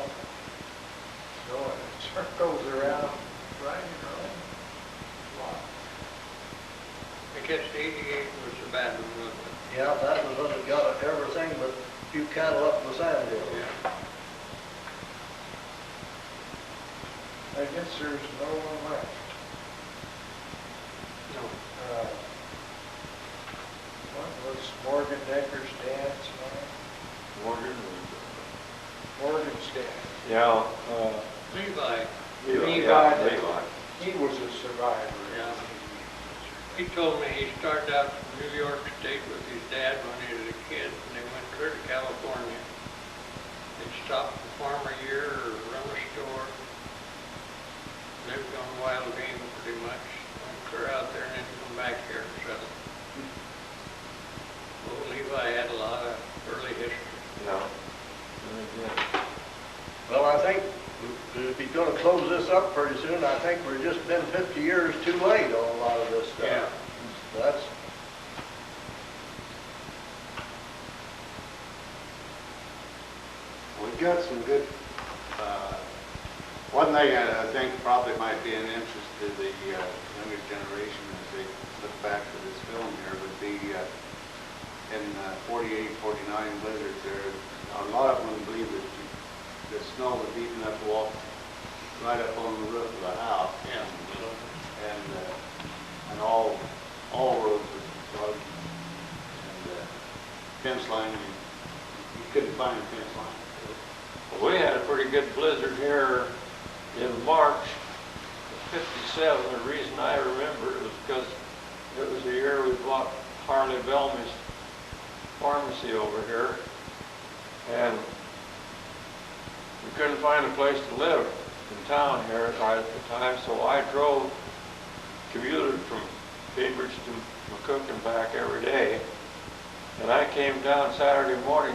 going in circles around, riding around. Wow. I guess 88 was the bad one, wasn't it? yeah, that was when it got everything but few cattle up in the sand hill. Yeah. I guess there's no one left. No. What was Morgan Decker's dad's name? Morgan. Morgan's dad. Yeah, Levi, Levi, Levi. yeah, Levi. He was a survivor. yeah. He told me he started out from New York State with his dad when he was a kid, and they went clear to California. They stopped to farm a year or run a store. Lived on wild game pretty much. Went clear out there and then come back here and settle. Well, Levi had a lot of early history. Yeah. Very good. Well, I think if he's gonna close this up pretty soon, I think we've just been 50 years too late on a lot of this stuff. Yeah. That's, We've got some good, one thing I think probably might be an interest to the younger generation as they look back to this film here would be in 48, 49 blizzards there, a lot of them believe that the snow was deep enough to walk right up on the roof of the house. Yeah. And all roads were plugged. And fence line, you couldn't find a fence line. Well, we had a pretty good blizzard here in March of '57. The reason I remember it was because it was the year we bought Harley Bellamy's pharmacy over here, and we couldn't find a place to live in town here right at the time, so I commuted from Cambridge to McCook and back every day, and I came down Saturday morning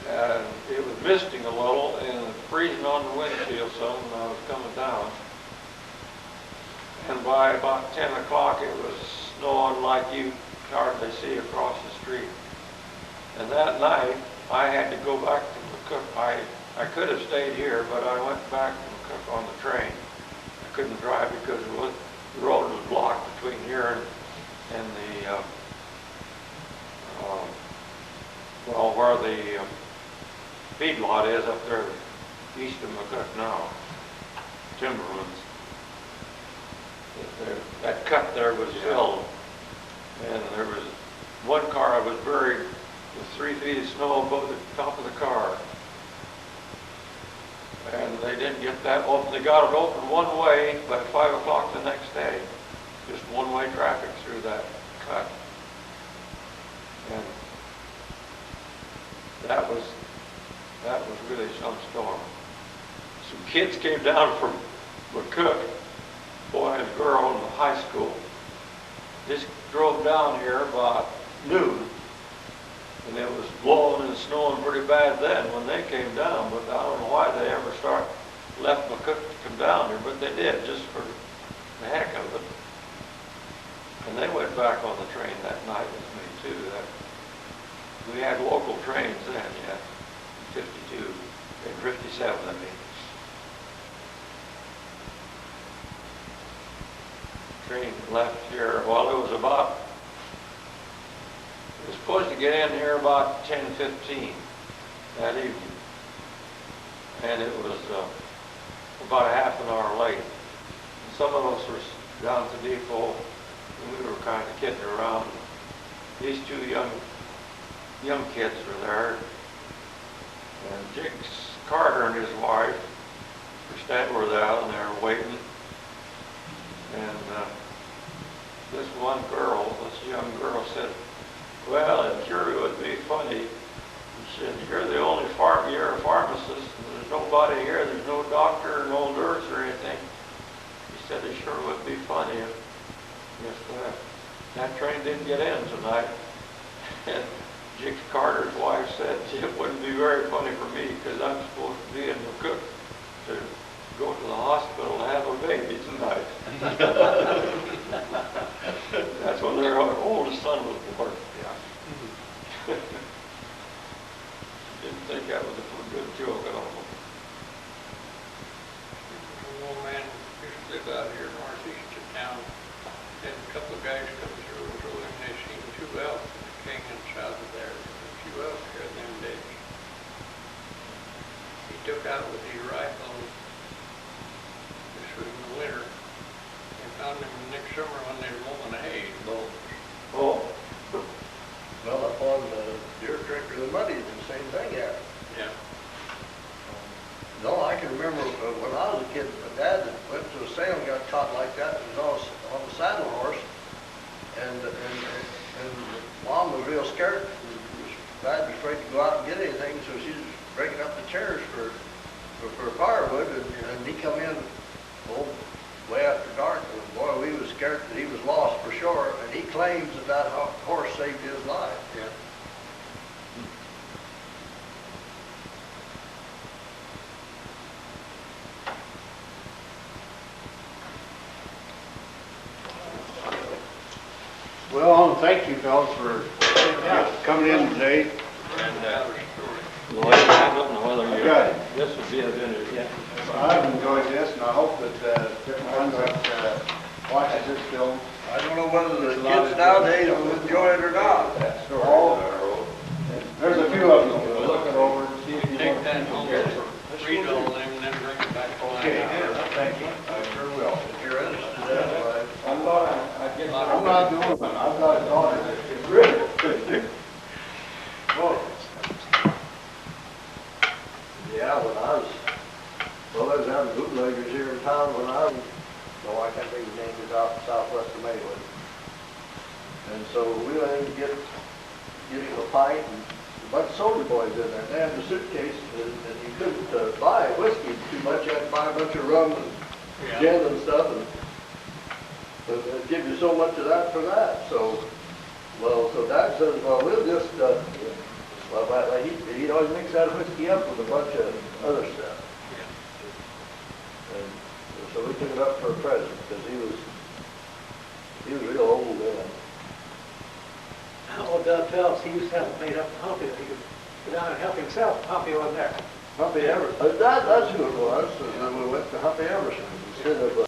and it was misting a little and freezing on the windshield some when I was coming down. And by about 10 o'clock it was snowing like you hardly see across the street. And that night I had to go back to McCook. I could have stayed here, but I went back to McCook on the train. I couldn't drive because the road was blocked between here and the, where the feedlot is up there east of McCook now, Timberlands. That cut there was filled, and there was one car I was buried with 3 feet of snow above the top of the car. And they didn't get that open. They got it open one way by 5 o'clock the next day. Just one-way traffic through that cut. And that was really some storm. Some kids came down from McCook, boy and girl in the high school. Just drove down here about noon, and it was blowing and snowing pretty bad then when they came down, but I don't know why they ever left McCook to come down here, but they did, just for the heck of it. And they went back on the train that night with me too. We had local trains then, yeah, 52, and 57, I mean. Train left here, well, it was supposed to get in here about 10:15 that evening. And it was about a half an hour late. And some of us were down at the depot, and we were kind of kidding around. These 2 young kids were there. And Jiggs Carter and his wife were down there waiting. And this young girl said, "Well, it sure would be funny." She said, "You're the only you're a pharmacist, and there's nobody here, there's no doctor, no nurse or anything." She said, "It sure would be funny if that train didn't get in tonight." And Jiggs Carter's wife said, "It wouldn't be very funny for me because I'm supposed to be in McCook to go to the hospital to have a baby tonight." That's when their oldest son was born. Yeah. Didn't think that was a good joke at all. An old man used to live out here northeast of town. Had a couple of guys come through and told him they seen 2 elk hanging south of there. out with these rifles. This was in the winter. They found them next summer when they were mowing the hay. Oh, Well, up on the Deer Creek or the Muddy, the same thing happened. Yeah. No, I can remember when I was a kid, my dad went to a sale and got caught like that. He was on a saddle horse, and Mom was real scared. Dad was afraid to go out and get anything, so she was breaking up the chairs for firewood, and he come in, oh, way after dark, and boy, we was scared that he was lost for sure, and he claims that horse saved his life. Yeah. Well, I want to thank you fellas for coming in today. and, That was a story. Lloyd, I don't know whether you, Okay. this would be a vintage. Yeah. I've enjoyed this, and I hope that different ones that watches this film. I don't know whether the kids nowadays will enjoy it or not. There's a few of them. We'll look it over and see if you Take want that to home, read all them, and then bring it back to my Okay, house. thank you. I sure will. If you're interested in that, I thought I'd get I'm not the only one, I've got a daughter that's really. well, yeah, when I was, well, there's them bootleggers here in town when I was, no, I can't think of the name, it's out southwest of Maywood. And so we went in to get him a pint, and a bunch of soldier boys in there. They had the suitcase, and you couldn't buy whiskey too much. You had to buy a bunch of rum and gin and stuff, and they'd give you so much of that for that. So, well, so Dad says, well, we'll just, he'd always mix that whiskey up with a bunch of other stuff. And so we took it up for a present, because he was real old then. Old Doug Phelps, he used to have made up Humpy, that he could go down and help himself. Humpy wasn't there. Humpy Emerson. That's who it was. And then we went to Humpy Emerson instead of